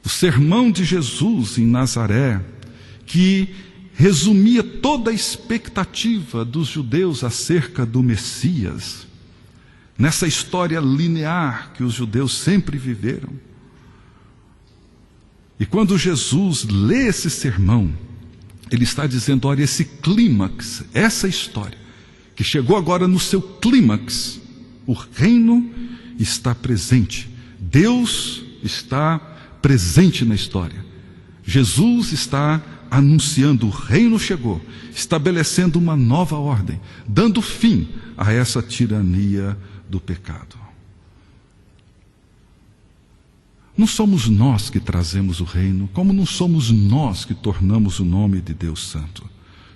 O sermão de Jesus em Nazaré, que resumia toda a expectativa dos judeus acerca do Messias, nessa história linear que os judeus sempre viveram. E quando Jesus lê esse sermão, ele está dizendo: olha, esse clímax, essa história, que chegou agora no seu clímax, o reino está presente, Deus está presente na história. Jesus está anunciando: o reino chegou, estabelecendo uma nova ordem, dando fim a essa tirania do pecado. Não somos nós que trazemos o reino, como não somos nós que tornamos o nome de Deus santo.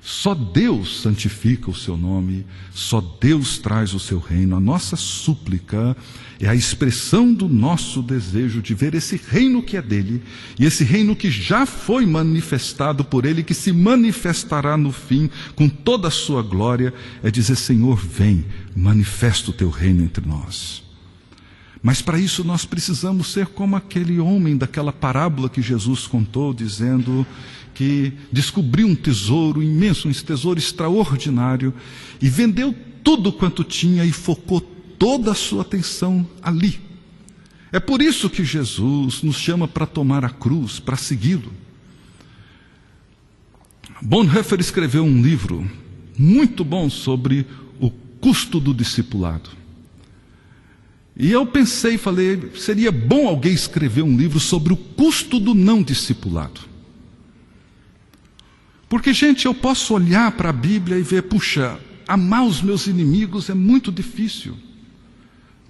Só Deus santifica o seu nome, só Deus traz o seu reino. A nossa súplica é a expressão do nosso desejo de ver esse reino que é dele, e esse reino que já foi manifestado por ele, que se manifestará no fim com toda a sua glória, é dizer: Senhor, vem, manifesta o teu reino entre nós. Mas para isso nós precisamos ser como aquele homem daquela parábola que Jesus contou, dizendo que descobriu um tesouro imenso, um tesouro extraordinário, e vendeu tudo quanto tinha e focou toda a sua atenção ali. É por isso que Jesus nos chama para tomar a cruz, para segui-lo. Bonhoeffer escreveu um livro muito bom sobre o custo do discipulado. E eu pensei, falei, seria bom alguém escrever um livro sobre o custo do não discipulado. Porque, gente, eu posso olhar para a Bíblia e ver: puxa, amar os meus inimigos é muito difícil.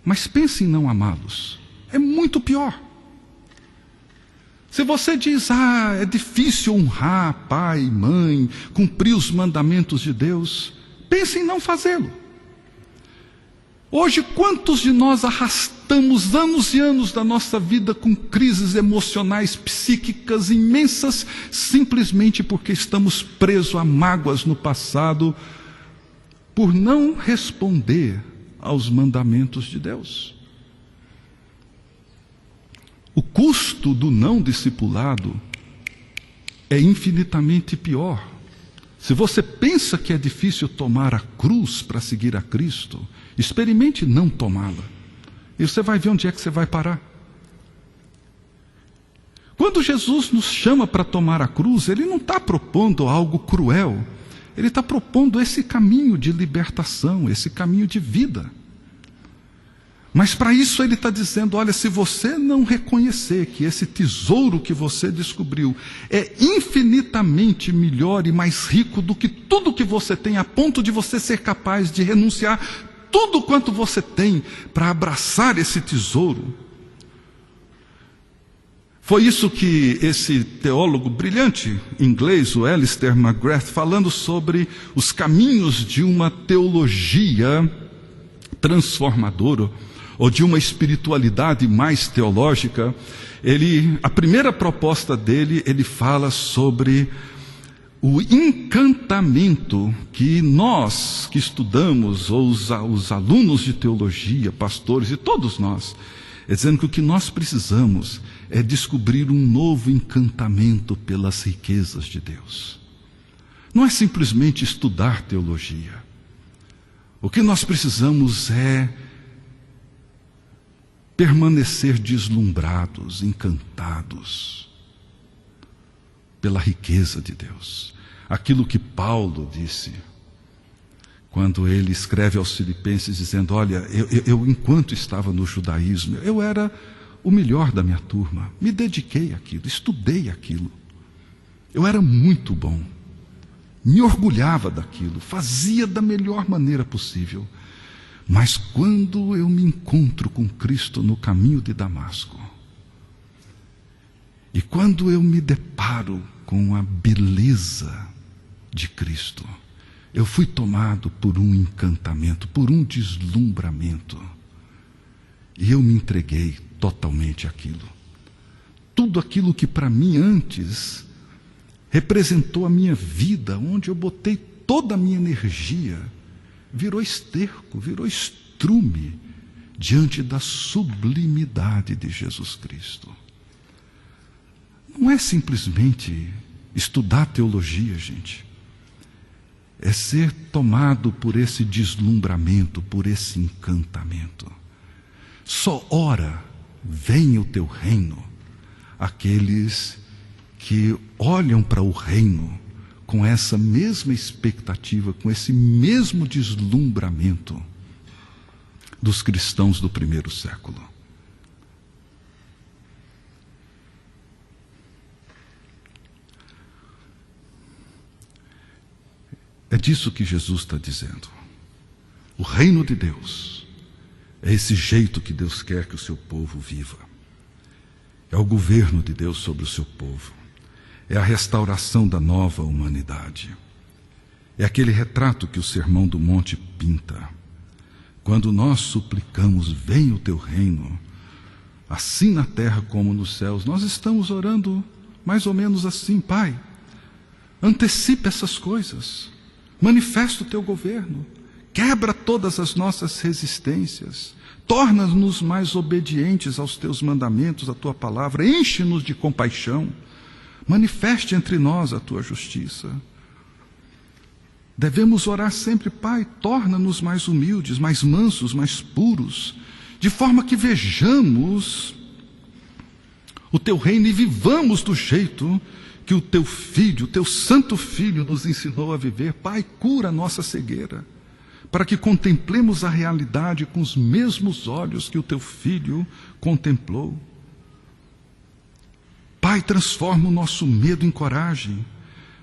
Mas pense em não amá-los, é muito pior. Se você diz: é difícil honrar pai e mãe, cumprir os mandamentos de Deus, pense em não fazê-lo. Hoje, quantos de nós arrastamos anos e anos da nossa vida com crises emocionais, psíquicas imensas, simplesmente porque estamos presos a mágoas no passado, por não responder aos mandamentos de Deus? O custo do não discipulado é infinitamente pior. Se você pensa que é difícil tomar a cruz para seguir a Cristo, experimente não tomá-la, e você vai ver onde é que você vai parar. Quando Jesus nos chama para tomar a cruz, ele não está propondo algo cruel, ele está propondo esse caminho de libertação, esse caminho de vida. Mas para isso ele está dizendo: olha, se você não reconhecer que esse tesouro que você descobriu é infinitamente melhor e mais rico do que tudo que você tem, a ponto de você ser capaz de renunciar tudo quanto você tem para abraçar esse tesouro. Foi isso que esse teólogo brilhante inglês, o Alistair McGrath, falando sobre os caminhos de uma teologia transformadora, ou de uma espiritualidade mais teológica, a primeira proposta dele, ele fala sobre o encantamento que nós que estudamos, ou os alunos de teologia, pastores e todos nós, é dizendo que o que nós precisamos é descobrir um novo encantamento pelas riquezas de Deus. Não é simplesmente estudar teologia. O que nós precisamos é permanecer deslumbrados, encantados pela riqueza de Deus. Aquilo que Paulo disse, quando ele escreve aos Filipenses, dizendo: olha, eu enquanto estava no judaísmo, eu era o melhor da minha turma, me dediquei àquilo, estudei aquilo, eu era muito bom, me orgulhava daquilo, fazia da melhor maneira possível. Mas quando eu me encontro com Cristo no caminho de Damasco, e quando eu me deparo com a beleza de Cristo, eu fui tomado por um encantamento, por um deslumbramento, e eu me entreguei totalmente àquilo. Tudo aquilo que para mim antes representou a minha vida, onde eu botei toda a minha energia, virou esterco, virou estrume diante da sublimidade de Jesus Cristo. Não é simplesmente estudar teologia, gente. É ser tomado por esse deslumbramento, por esse encantamento. Só ora venha o teu reino aqueles que olham para o reino com essa mesma expectativa, com esse mesmo deslumbramento dos cristãos do primeiro século. É disso que Jesus está dizendo. O reino de Deus é esse jeito que Deus quer que o seu povo viva. É o governo de Deus sobre o seu povo. É a restauração da nova humanidade. É aquele retrato que o Sermão do Monte pinta. Quando nós suplicamos: venha o teu reino, assim na terra como nos céus, nós estamos orando mais ou menos assim: Pai, antecipa essas coisas, manifesta o teu governo, quebra todas as nossas resistências, torna-nos mais obedientes aos teus mandamentos, à tua palavra, enche-nos de compaixão, manifeste entre nós a tua justiça. Devemos orar sempre: Pai, torna-nos mais humildes, mais mansos, mais puros, de forma que vejamos o teu reino e vivamos do jeito que o teu Filho, o teu Santo Filho nos ensinou a viver. Pai, cura a nossa cegueira, para que contemplemos a realidade com os mesmos olhos que o teu Filho contemplou. Pai, transforma o nosso medo em coragem,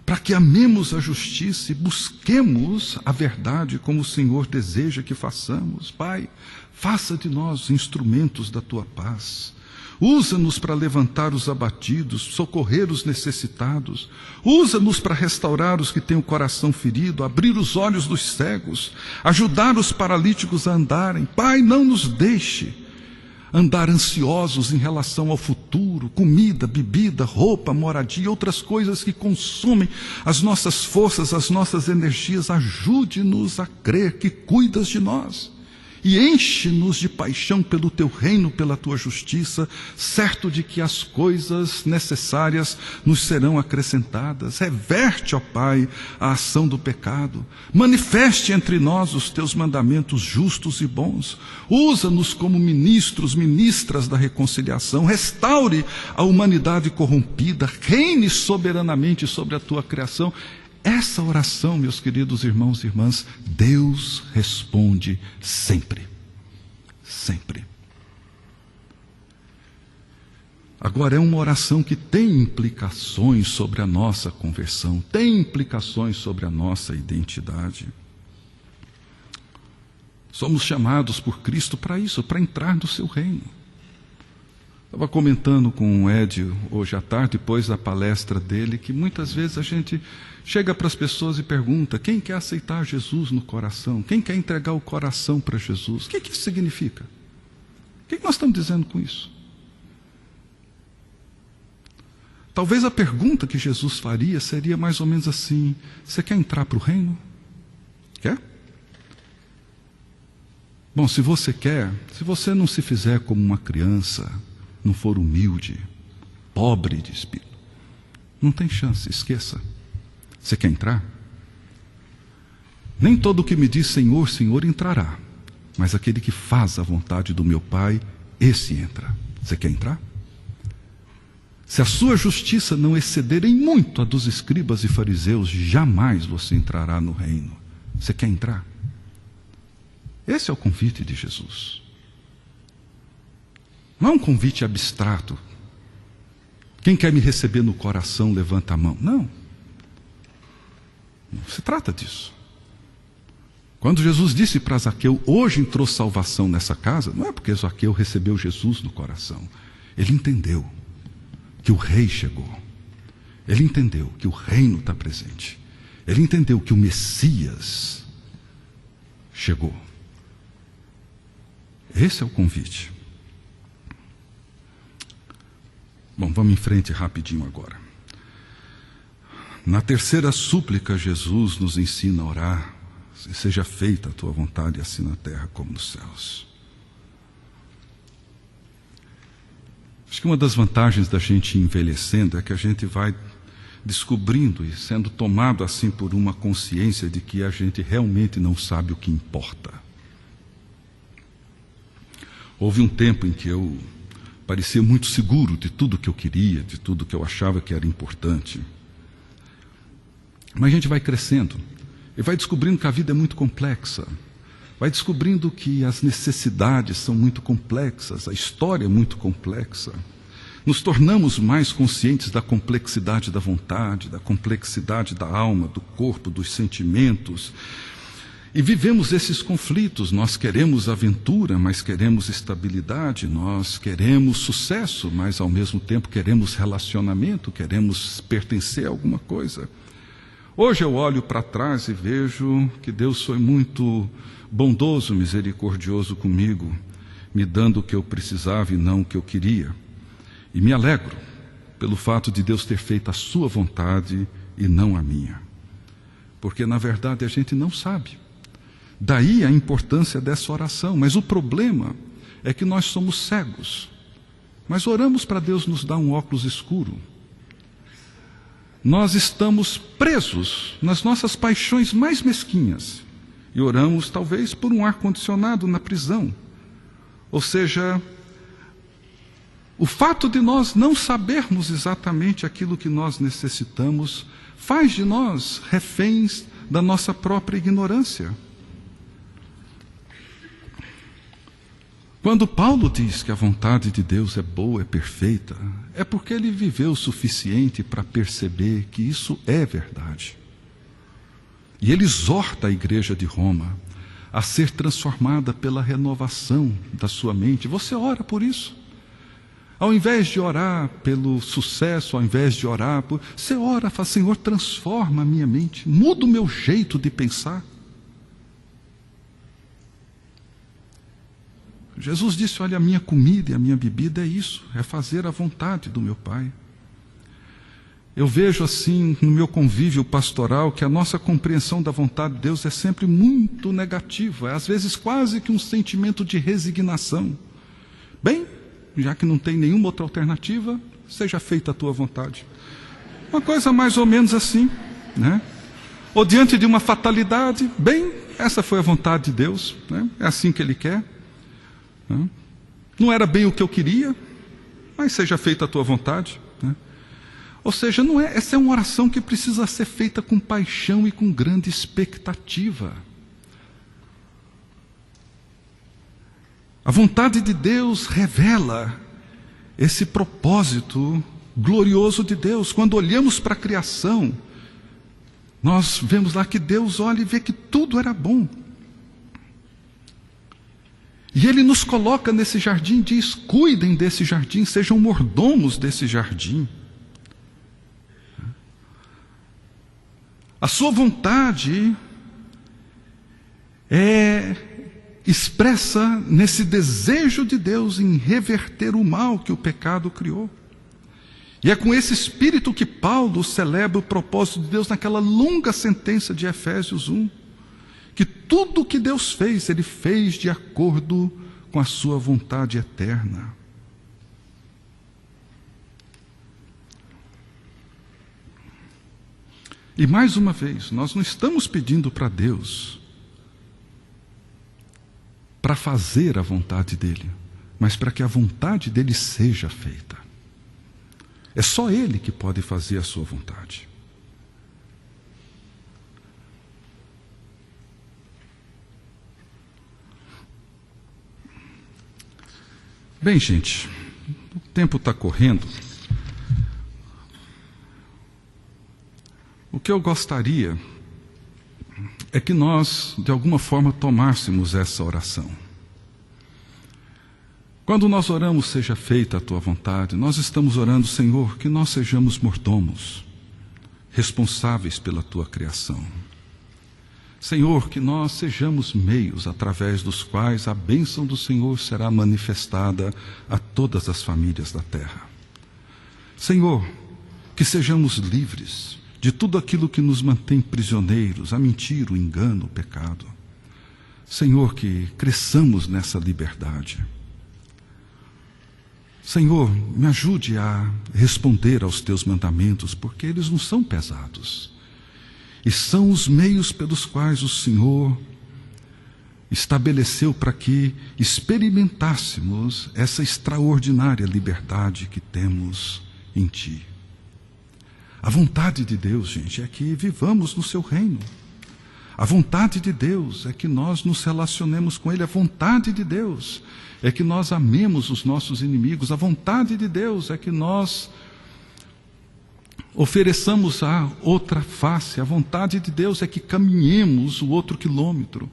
para que amemos a justiça e busquemos a verdade como o Senhor deseja que façamos. Pai, faça de nós instrumentos da tua paz. Usa-nos para levantar os abatidos, socorrer os necessitados. Usa-nos para restaurar os que têm o coração ferido, abrir os olhos dos cegos, ajudar os paralíticos a andarem. Pai, não nos deixe andar ansiosos em relação ao futuro, comida, bebida, roupa, moradia e outras coisas que consomem as nossas forças, as nossas energias. Ajude-nos a crer que cuidas de nós. E enche-nos de paixão pelo teu reino, pela tua justiça, certo de que as coisas necessárias nos serão acrescentadas. Reverte, ó Pai, a ação do pecado. Manifeste entre nós os teus mandamentos justos e bons. Usa-nos como ministros, ministras da reconciliação. Restaure a humanidade corrompida. Reine soberanamente sobre a tua criação. Essa oração, meus queridos irmãos e irmãs, Deus responde sempre. Sempre. Agora, é uma oração que tem implicações sobre a nossa conversão, tem implicações sobre a nossa identidade. Somos chamados por Cristo para isso, para entrar no seu reino. Estava comentando com o Ed hoje à tarde, depois da palestra dele, que muitas vezes a gente chega para as pessoas e pergunta: quem quer aceitar Jesus no coração? Quem quer entregar o coração para Jesus? O que isso significa? O que nós estamos dizendo com isso? Talvez a pergunta que Jesus faria seria mais ou menos assim: você quer entrar para o reino? Quer? Bom, se você quer, se você não se fizer como uma criança, não for humilde, pobre de espírito, não tem chance, esqueça. Você quer entrar? Nem todo o que me diz Senhor, Senhor entrará, mas aquele que faz a vontade do meu Pai, esse entra. Você quer entrar? Se a sua justiça não exceder em muito a dos escribas e fariseus, jamais você entrará no reino. Você quer entrar? Esse é o convite de Jesus. Não é um convite abstrato. Quem quer me receber no coração, levanta a mão. Não. Não se trata disso. Quando Jesus disse para Zaqueu, hoje entrou salvação nessa casa, não é porque Zaqueu recebeu Jesus no coração. Ele entendeu que o rei chegou. Ele entendeu que o reino está presente. Ele entendeu que o Messias chegou. Esse é o convite. Bom, vamos em frente rapidinho agora. Na terceira súplica, Jesus nos ensina a orar: seja feita a tua vontade, assim na terra como nos céus. Acho que uma das vantagens da gente ir envelhecendo é que a gente vai descobrindo e sendo tomado assim por uma consciência de que a gente realmente não sabe o que importa. Houve um tempo em que eu parecia muito seguro de tudo que eu queria, de tudo que eu achava que era importante. Mas a gente vai crescendo e vai descobrindo que a vida é muito complexa. Vai descobrindo que as necessidades são muito complexas, a história é muito complexa. Nos tornamos mais conscientes da complexidade da vontade, da complexidade da alma, do corpo, dos sentimentos. E vivemos esses conflitos. Nós queremos aventura, mas queremos estabilidade. Nós queremos sucesso, mas ao mesmo tempo queremos relacionamento, queremos pertencer a alguma coisa. Hoje eu olho para trás e vejo que Deus foi muito bondoso, misericordioso comigo, me dando o que eu precisava e não o que eu queria. E me alegro pelo fato de Deus ter feito a sua vontade e não a minha. Porque na verdade a gente não sabe. Daí a importância dessa oração. Mas o problema é que nós somos cegos. Mas oramos para Deus nos dar um óculos escuro. Nós estamos presos nas nossas paixões mais mesquinhas. E oramos talvez por um ar-condicionado na prisão. Ou seja, o fato de nós não sabermos exatamente aquilo que nós necessitamos faz de nós reféns da nossa própria ignorância. Quando Paulo diz que a vontade de Deus é boa, é perfeita, é porque ele viveu o suficiente para perceber que isso é verdade. E ele exorta a igreja de Roma a ser transformada pela renovação da sua mente. Você ora por isso. Ao invés de orar pelo sucesso, ao invés de orar por... Você ora, fala: Senhor, transforma a minha mente, muda o meu jeito de pensar. Jesus disse: olha, a minha comida e a minha bebida é isso, é fazer a vontade do meu Pai. Eu vejo assim no meu convívio pastoral que a nossa compreensão da vontade de Deus é sempre muito negativa, é às vezes quase que um sentimento de resignação. Bem, já que não tem nenhuma outra alternativa, seja feita a tua vontade. Uma coisa mais ou menos assim, né? Ou diante de uma fatalidade, bem, essa foi a vontade de Deus, né? É assim que Ele quer. Não era bem o que eu queria, mas seja feita a tua vontade, né? Ou seja, não é, essa é uma oração que precisa ser feita com paixão e com grande expectativa. A vontade de Deus revela esse propósito glorioso de Deus. Quando olhamos para a criação, nós vemos lá que Deus olha e vê que tudo era bom. E Ele nos coloca nesse jardim, diz: cuidem desse jardim, sejam mordomos desse jardim. A sua vontade é expressa nesse desejo de Deus em reverter o mal que o pecado criou. E é com esse espírito que Paulo celebra o propósito de Deus naquela longa sentença de Efésios 1, que tudo o que Deus fez, Ele fez de acordo com a sua vontade eterna. E mais uma vez, nós não estamos pedindo para Deus para fazer a vontade dEle, mas para que a vontade dEle seja feita. É só Ele que pode fazer a sua vontade. Bem, gente, o tempo está correndo. O que eu gostaria é que nós, de alguma forma, tomássemos essa oração. Quando nós oramos, seja feita a tua vontade, nós estamos orando, Senhor, que nós sejamos mordomos, responsáveis pela tua criação. Senhor, que nós sejamos meios através dos quais a bênção do Senhor será manifestada a todas as famílias da terra. Senhor, que sejamos livres de tudo aquilo que nos mantém prisioneiros, a mentira, o engano, o pecado. Senhor, que cresçamos nessa liberdade. Senhor, me ajude a responder aos teus mandamentos, porque eles não são pesados. E são os meios pelos quais o Senhor estabeleceu para que experimentássemos essa extraordinária liberdade que temos em Ti. A vontade de Deus, gente, é que vivamos no seu reino. A vontade de Deus é que nós nos relacionemos com Ele. A vontade de Deus é que nós amemos os nossos inimigos. A vontade de Deus é que nós ofereçamos a outra face. A vontade de Deus é que caminhemos o outro quilômetro.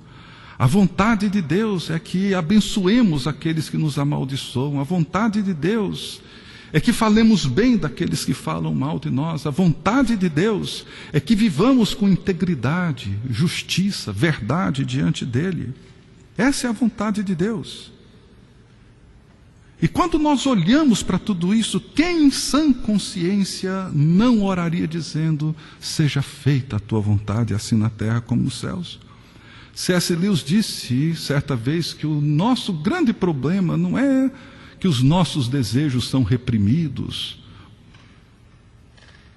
A vontade de Deus é que abençoemos aqueles que nos amaldiçoam. A vontade de Deus é que falemos bem daqueles que falam mal de nós. A vontade de Deus é que vivamos com integridade, justiça, verdade diante dEle. Essa é a vontade de Deus. E quando nós olhamos para tudo isso, quem em sã consciência não oraria dizendo: seja feita a tua vontade, assim na terra como nos céus? C.S. Lewis disse certa vez que o nosso grande problema não é que os nossos desejos são reprimidos.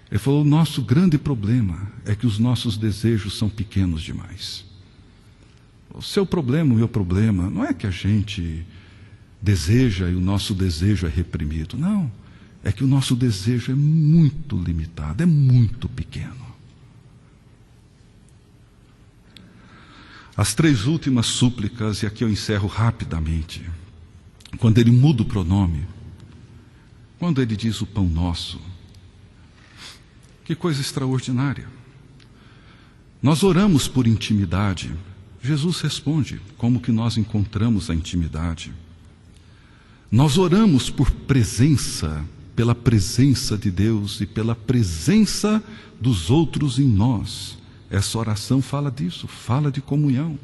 Ele falou: o nosso grande problema é que os nossos desejos são pequenos demais. O seu problema, o meu problema, não é que a gente deseja e o nosso desejo é reprimido. Não, é que o nosso desejo é muito limitado, é muito pequeno. As 3 últimas súplicas, e aqui eu encerro rapidamente. Quando ele muda o pronome, quando ele diz o pão nosso, que coisa extraordinária. Nós oramos por intimidade. Jesus responde como que nós encontramos a intimidade. Nós oramos por presença, pela presença de Deus e pela presença dos outros em nós. Essa oração fala disso, fala de comunhão.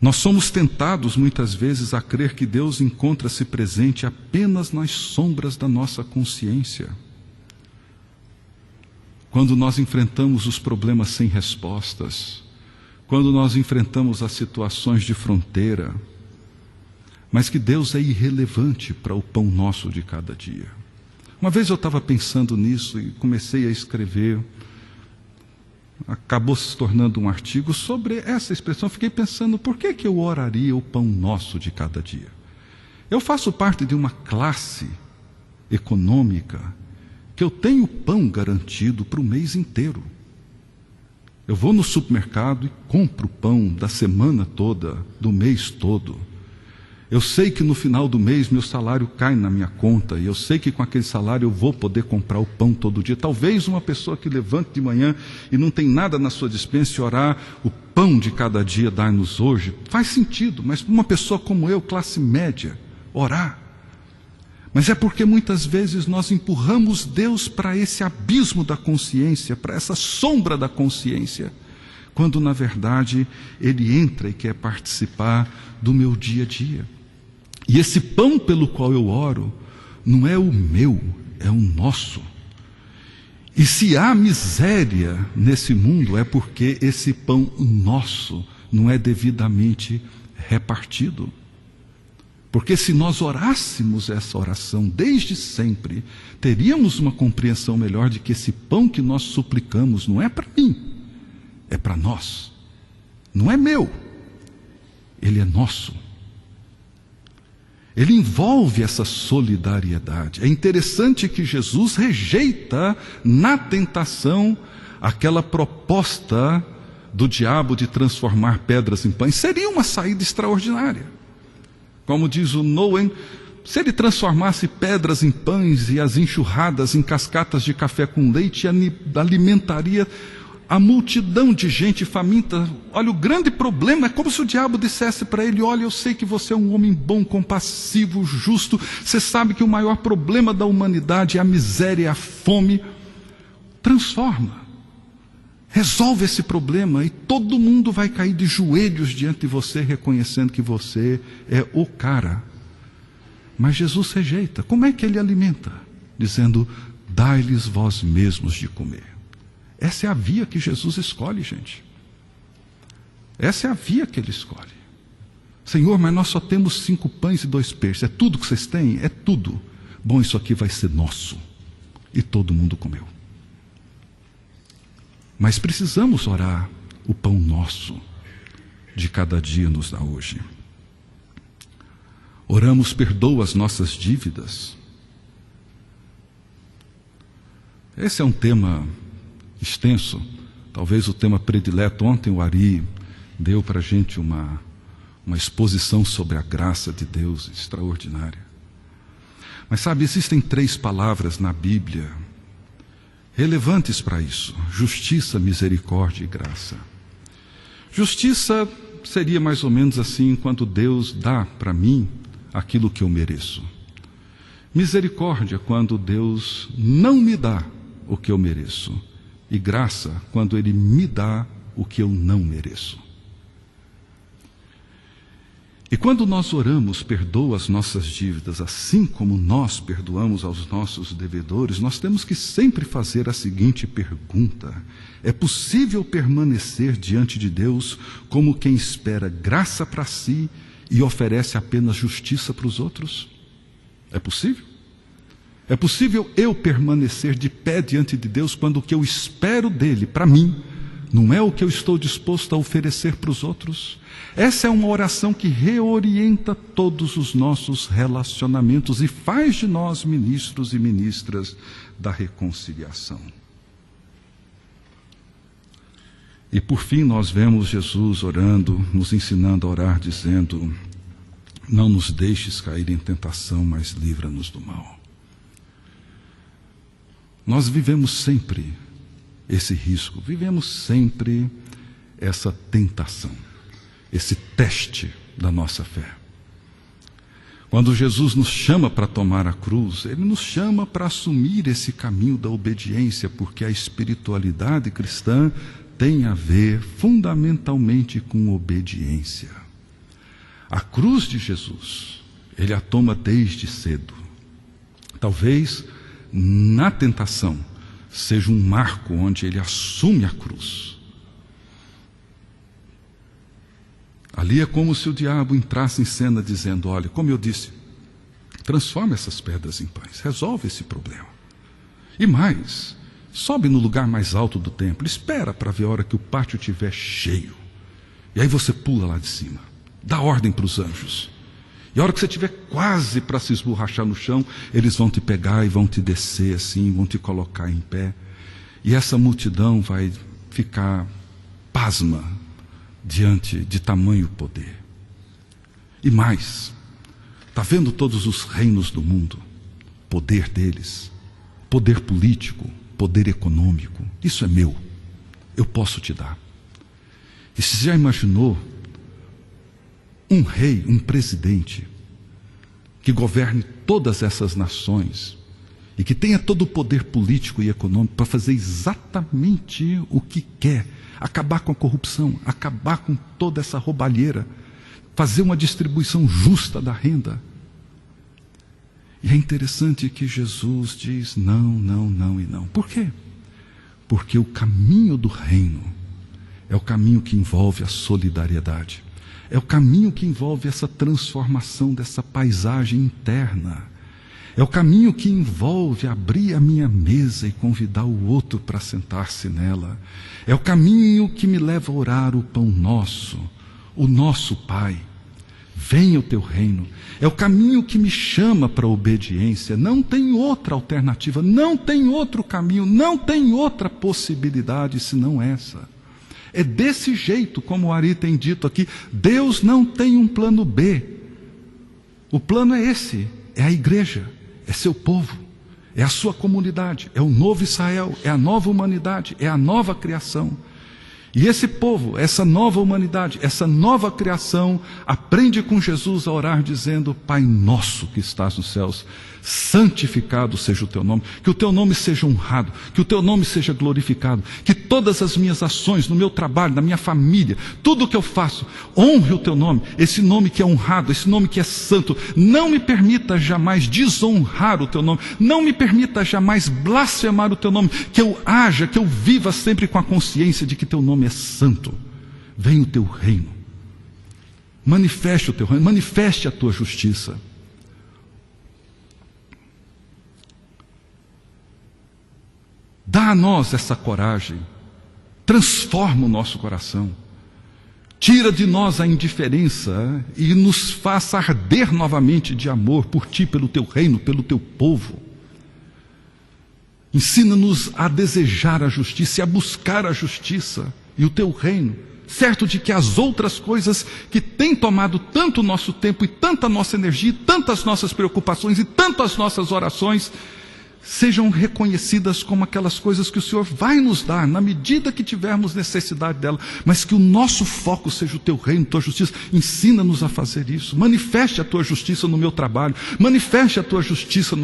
Nós somos tentados muitas vezes a crer que Deus encontra-se presente apenas nas sombras da nossa consciência. Quando nós enfrentamos os problemas sem respostas, quando nós enfrentamos as situações de fronteira, mas que Deus é irrelevante para o pão nosso de cada dia. Uma vez eu estava pensando nisso e comecei a escrever. Acabou se tornando um artigo sobre essa expressão. Fiquei pensando, por que eu oraria o pão nosso de cada dia? Eu faço parte de uma classe econômica que eu tenho pão garantido para o mês inteiro. Eu vou no supermercado e compro o pão da semana toda, do mês todo. Eu sei que no final do mês meu salário cai na minha conta, e eu sei que com aquele salário eu vou poder comprar o pão todo dia. Talvez uma pessoa que levante de manhã e não tem nada na sua despensa e orar: o pão de cada dia dai-nos hoje, faz sentido, mas para uma pessoa como eu, classe média, orar. Mas é porque muitas vezes nós empurramos Deus para esse abismo da consciência, para essa sombra da consciência, quando na verdade Ele entra e quer participar do meu dia a dia. E esse pão pelo qual eu oro não é o meu, é o nosso. E se há miséria nesse mundo, é porque esse pão nosso não é devidamente repartido. Porque se nós orássemos essa oração desde sempre, teríamos uma compreensão melhor de que esse pão que nós suplicamos não é para mim, é para nós. Não é meu, ele é nosso. Ele envolve essa solidariedade. É interessante que Jesus rejeita na tentação aquela proposta do diabo de transformar pedras em pães. Seria uma saída extraordinária. Como diz o Nowen, se ele transformasse pedras em pães e as enxurradas em cascatas de café com leite, alimentaria a multidão de gente faminta. Olha, o grande problema é como se o diabo dissesse para ele: olha, eu sei que você é um homem bom, compassivo, justo, você sabe que o maior problema da humanidade é a miséria, é a fome. Transforma, resolve esse problema e todo mundo vai cair de joelhos diante de você, reconhecendo que você é o cara. Mas Jesus rejeita. Como é que ele alimenta? Dizendo: dai-lhes vós mesmos de comer. Essa é a via que Jesus escolhe, gente. Essa é a via que ele escolhe. Senhor, mas nós só temos 5 pães e 2 peixes. É tudo que vocês têm? É tudo. Bom, isso aqui vai ser nosso. E todo mundo comeu. Mas precisamos orar o pão nosso de cada dia nos dá hoje. Oramos: perdoa as nossas dívidas. Esse é um tema extenso, talvez o tema predileto. Ontem o Ari deu para a gente uma exposição sobre a graça de Deus extraordinária. Mas sabe, existem 3 palavras na Bíblia relevantes para isso: justiça, misericórdia e graça. Justiça seria mais ou menos assim: quando Deus dá para mim aquilo que eu mereço. Misericórdia, quando Deus não me dá o que eu mereço. E graça, quando Ele me dá o que eu não mereço. E quando nós oramos: perdoa as nossas dívidas, assim como nós perdoamos aos nossos devedores, nós temos que sempre fazer a seguinte pergunta: é possível permanecer diante de Deus como quem espera graça para si e oferece apenas justiça para os outros? É possível? É possível eu permanecer de pé diante de Deus quando o que eu espero dele, para mim, não é o que eu estou disposto a oferecer para os outros? Essa é uma oração que reorienta todos os nossos relacionamentos e faz de nós ministros e ministras da reconciliação. E por fim nós vemos Jesus orando, nos ensinando a orar, dizendo: não nos deixes cair em tentação, mas livra-nos do mal. Nós vivemos sempre esse risco, vivemos sempre essa tentação, esse teste da nossa fé. Quando Jesus nos chama para tomar a cruz, Ele nos chama para assumir esse caminho da obediência, porque a espiritualidade cristã tem a ver fundamentalmente com obediência. A cruz de Jesus, Ele a toma desde cedo. Talvez na tentação seja um marco onde Ele assume a cruz. Ali é como se o diabo entrasse em cena dizendo: olha, como eu disse, transforma essas pedras em pães, resolve esse problema. E mais, sobe no lugar mais alto do templo, espera para ver a hora que o pátio estiver cheio. E aí você pula lá de cima, dá ordem para os anjos. E a hora que você estiver quase para se esborrachar no chão, eles vão te pegar e vão te descer assim, vão te colocar em pé. E essa multidão vai ficar pasma diante de tamanho poder. E mais, está vendo todos os reinos do mundo? Poder deles, poder político, poder econômico, isso é meu, eu posso te dar. E você já imaginou um rei, um presidente, que governe todas essas nações e que tenha todo o poder político e econômico para fazer exatamente o que quer, acabar com a corrupção, acabar com toda essa roubalheira, fazer uma distribuição justa da renda? E é interessante que Jesus diz não, não, não e não. Por quê? Porque o caminho do reino é o caminho que envolve a solidariedade. É o caminho que envolve essa transformação dessa paisagem interna. É o caminho que envolve abrir a minha mesa e convidar o outro para sentar-se nela. É o caminho que me leva a orar o pão nosso, o nosso Pai. Venha o teu reino. É o caminho que me chama para a obediência. Não tem outra alternativa, não tem outro caminho, não tem outra possibilidade senão essa. É desse jeito, como o Ari tem dito aqui, Deus não tem um plano B. O plano é esse, é a igreja, é seu povo, é a sua comunidade, é o novo Israel, é a nova humanidade, é a nova criação. E esse povo, essa nova humanidade, essa nova criação, aprende com Jesus a orar dizendo: Pai nosso que estás nos céus, santificado seja o teu nome, que o teu nome seja honrado, que o teu nome seja glorificado, que todas as minhas ações, no meu trabalho, na minha família, tudo o que eu faço, honre o teu nome, esse nome que é honrado, esse nome que é santo. Não me permita jamais desonrar o teu nome, não me permita jamais blasfemar o teu nome, que eu haja, que eu viva sempre com a consciência de que teu nome é santo. Venha o teu reino, manifeste o teu reino, manifeste a tua justiça. Dá a nós essa coragem, transforma o nosso coração, tira de nós a indiferença e nos faça arder novamente de amor por Ti, pelo Teu reino, pelo Teu povo. Ensina-nos a desejar a justiça e a buscar a justiça e o Teu reino, certo de que as outras coisas que têm tomado tanto o nosso tempo e tanta a nossa energia, e tantas nossas preocupações e tantas nossas orações, sejam reconhecidas como aquelas coisas que o Senhor vai nos dar, na medida que tivermos necessidade dela, mas que o nosso foco seja o Teu reino, Tua justiça. Ensina-nos a fazer isso. Manifeste a Tua justiça no meu trabalho, manifeste a Tua justiça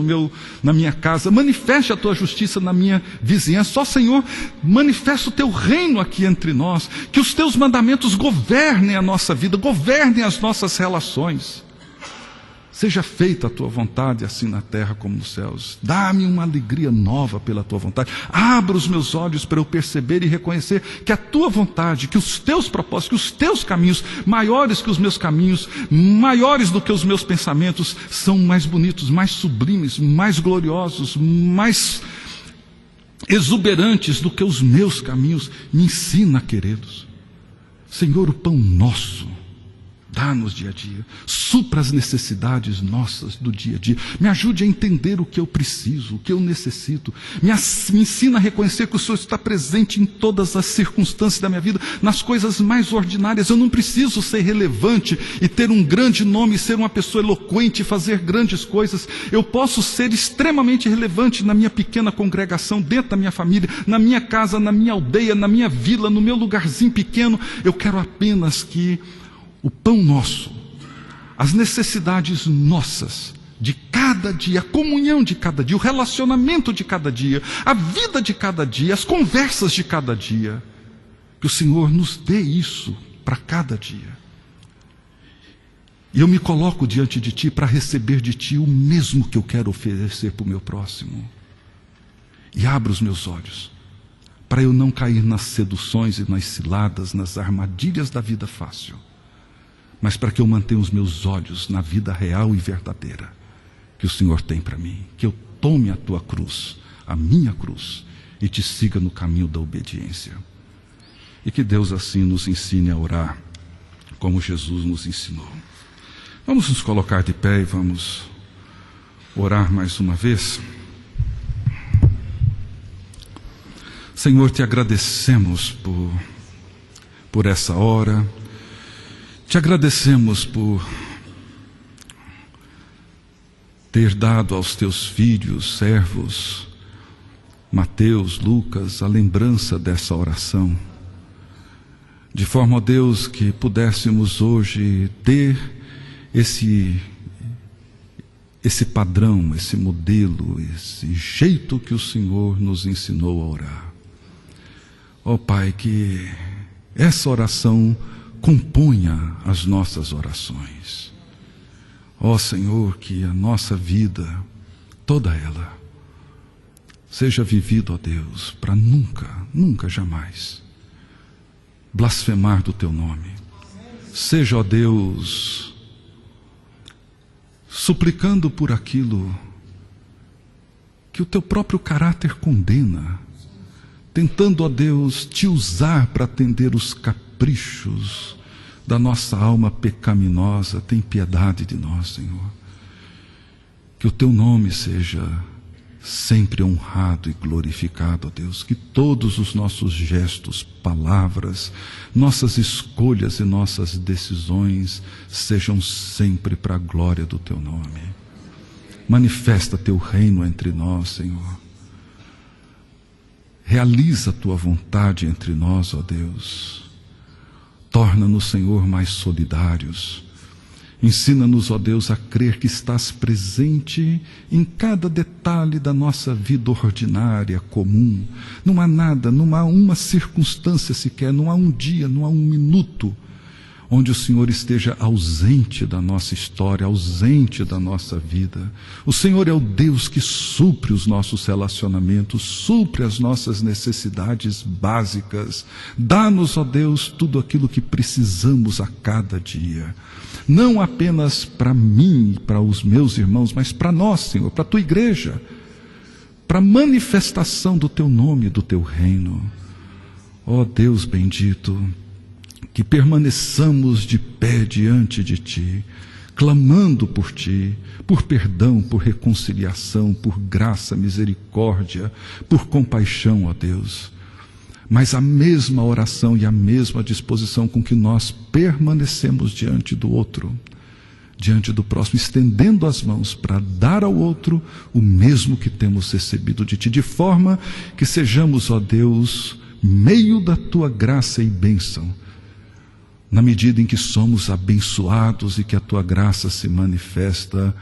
na minha casa, manifeste a Tua justiça na minha vizinhança. Só, Senhor, manifesta o Teu reino aqui entre nós, que os Teus mandamentos governem a nossa vida, governem as nossas relações. Seja feita a Tua vontade, assim na terra como nos céus. Dá-me uma alegria nova pela Tua vontade. Abra os meus olhos para eu perceber e reconhecer que a Tua vontade, que os Teus propósitos, que os Teus caminhos, maiores que os meus caminhos, maiores do que os meus pensamentos, são mais bonitos, mais sublimes, mais gloriosos, mais exuberantes do que os meus caminhos. Me ensina, queridos. Senhor, o pão nosso dá-nos dia a dia, supra as necessidades nossas do dia a dia, me ajude a entender o que eu preciso, o que eu necessito, me ensina a reconhecer que o Senhor está presente em todas as circunstâncias da minha vida, nas coisas mais ordinárias. Eu não preciso ser relevante e ter um grande nome, ser uma pessoa eloquente e fazer grandes coisas. Eu posso ser extremamente relevante na minha pequena congregação, dentro da minha família, na minha casa, na minha aldeia, na minha vila, no meu lugarzinho pequeno. Eu quero apenas que o pão nosso, as necessidades nossas de cada dia, a comunhão de cada dia, o relacionamento de cada dia, a vida de cada dia, as conversas de cada dia, que o Senhor nos dê isso para cada dia. E eu me coloco diante de Ti para receber de Ti o mesmo que eu quero oferecer para o meu próximo. E abra os meus olhos para eu não cair nas seduções e nas ciladas, nas armadilhas da vida fácil, mas para que eu mantenha os meus olhos na vida real e verdadeira que o Senhor tem para mim, que eu tome a Tua cruz, a minha cruz, e Te siga no caminho da obediência. E que Deus assim nos ensine a orar como Jesus nos ensinou. Vamos nos colocar de pé e vamos orar mais uma vez. Senhor, Te agradecemos por essa hora. Te agradecemos por ter dado aos Teus filhos, servos, Mateus, Lucas, a lembrança dessa oração, de forma, ó Deus, que pudéssemos hoje ter esse padrão, esse modelo, esse jeito que o Senhor nos ensinou a orar. Ó Pai, que essa oração componha as nossas orações. Ó Senhor, que a nossa vida toda ela, seja vivido, ó Deus, para nunca, nunca, jamais blasfemar do teu nome. Seja, ó Deus, suplicando por aquilo que o teu próprio caráter condena, tentando, ó Deus, te usar para atender os caprichos da nossa alma pecaminosa. Tem piedade de nós, Senhor. Que o teu nome seja sempre honrado e glorificado, ó Deus. Que todos os nossos gestos, palavras, nossas escolhas e nossas decisões sejam sempre para a glória do teu nome. Manifesta teu reino entre nós, Senhor. Realiza a tua vontade entre nós, ó Deus. Torna-nos, Senhor, mais solidários. Ensina-nos, ó Deus, a crer que estás presente em cada detalhe da nossa vida ordinária, comum. Não há nada, não há uma circunstância sequer, não há um dia, não há um minuto onde o Senhor esteja ausente da nossa história, ausente da nossa vida. O Senhor é o Deus que supre os nossos relacionamentos, supre as nossas necessidades básicas. Dá-nos, ó Deus, tudo aquilo que precisamos a cada dia. Não apenas para mim e para os meus irmãos, mas para nós, Senhor, para a tua igreja, para a manifestação do teu nome e do teu reino. Ó Deus bendito, que permaneçamos de pé diante de Ti, clamando por Ti, por perdão, por reconciliação, por graça, misericórdia, por compaixão, ó Deus. Mas a mesma oração e a mesma disposição com que nós permanecemos diante do outro, diante do próximo, estendendo as mãos para dar ao outro o mesmo que temos recebido de Ti, de forma que sejamos, ó Deus, meio da Tua graça e bênção, na medida em que somos abençoados e que a Tua graça se manifesta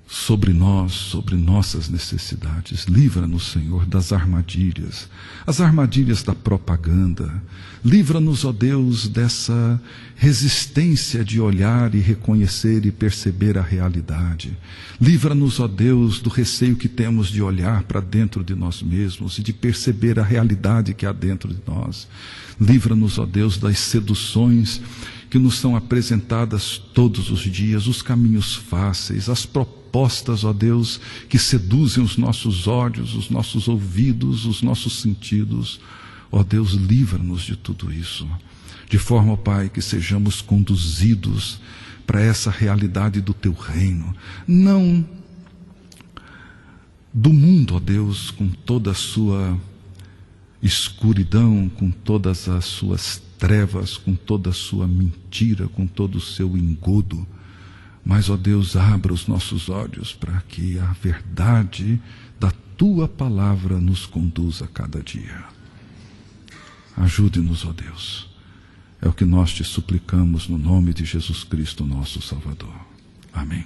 sobre nós, sobre nossas necessidades. Livra-nos, Senhor, das armadilhas, as armadilhas da propaganda. Livra-nos, ó Deus, dessa resistência de olhar e reconhecer e perceber a realidade. Livra-nos, ó Deus, do receio que temos de olhar para dentro de nós mesmos e de perceber a realidade que há dentro de nós. Livra-nos, ó Deus, das seduções que nos são apresentadas todos os dias, os caminhos fáceis, as propostas, ó Deus, que seduzem os nossos olhos, os nossos ouvidos, os nossos sentidos. Ó Deus, livra-nos de tudo isso, de forma, ó Pai, que sejamos conduzidos para essa realidade do Teu reino, não do mundo, ó Deus, com toda a sua escuridão, com todas as suas trevas, com toda a sua mentira, com todo o seu engodo. Mas, ó Deus, abra os nossos olhos para que a verdade da Tua palavra nos conduza a cada dia. Ajude-nos, ó Deus. É o que nós Te suplicamos no nome de Jesus Cristo, nosso Salvador. Amém.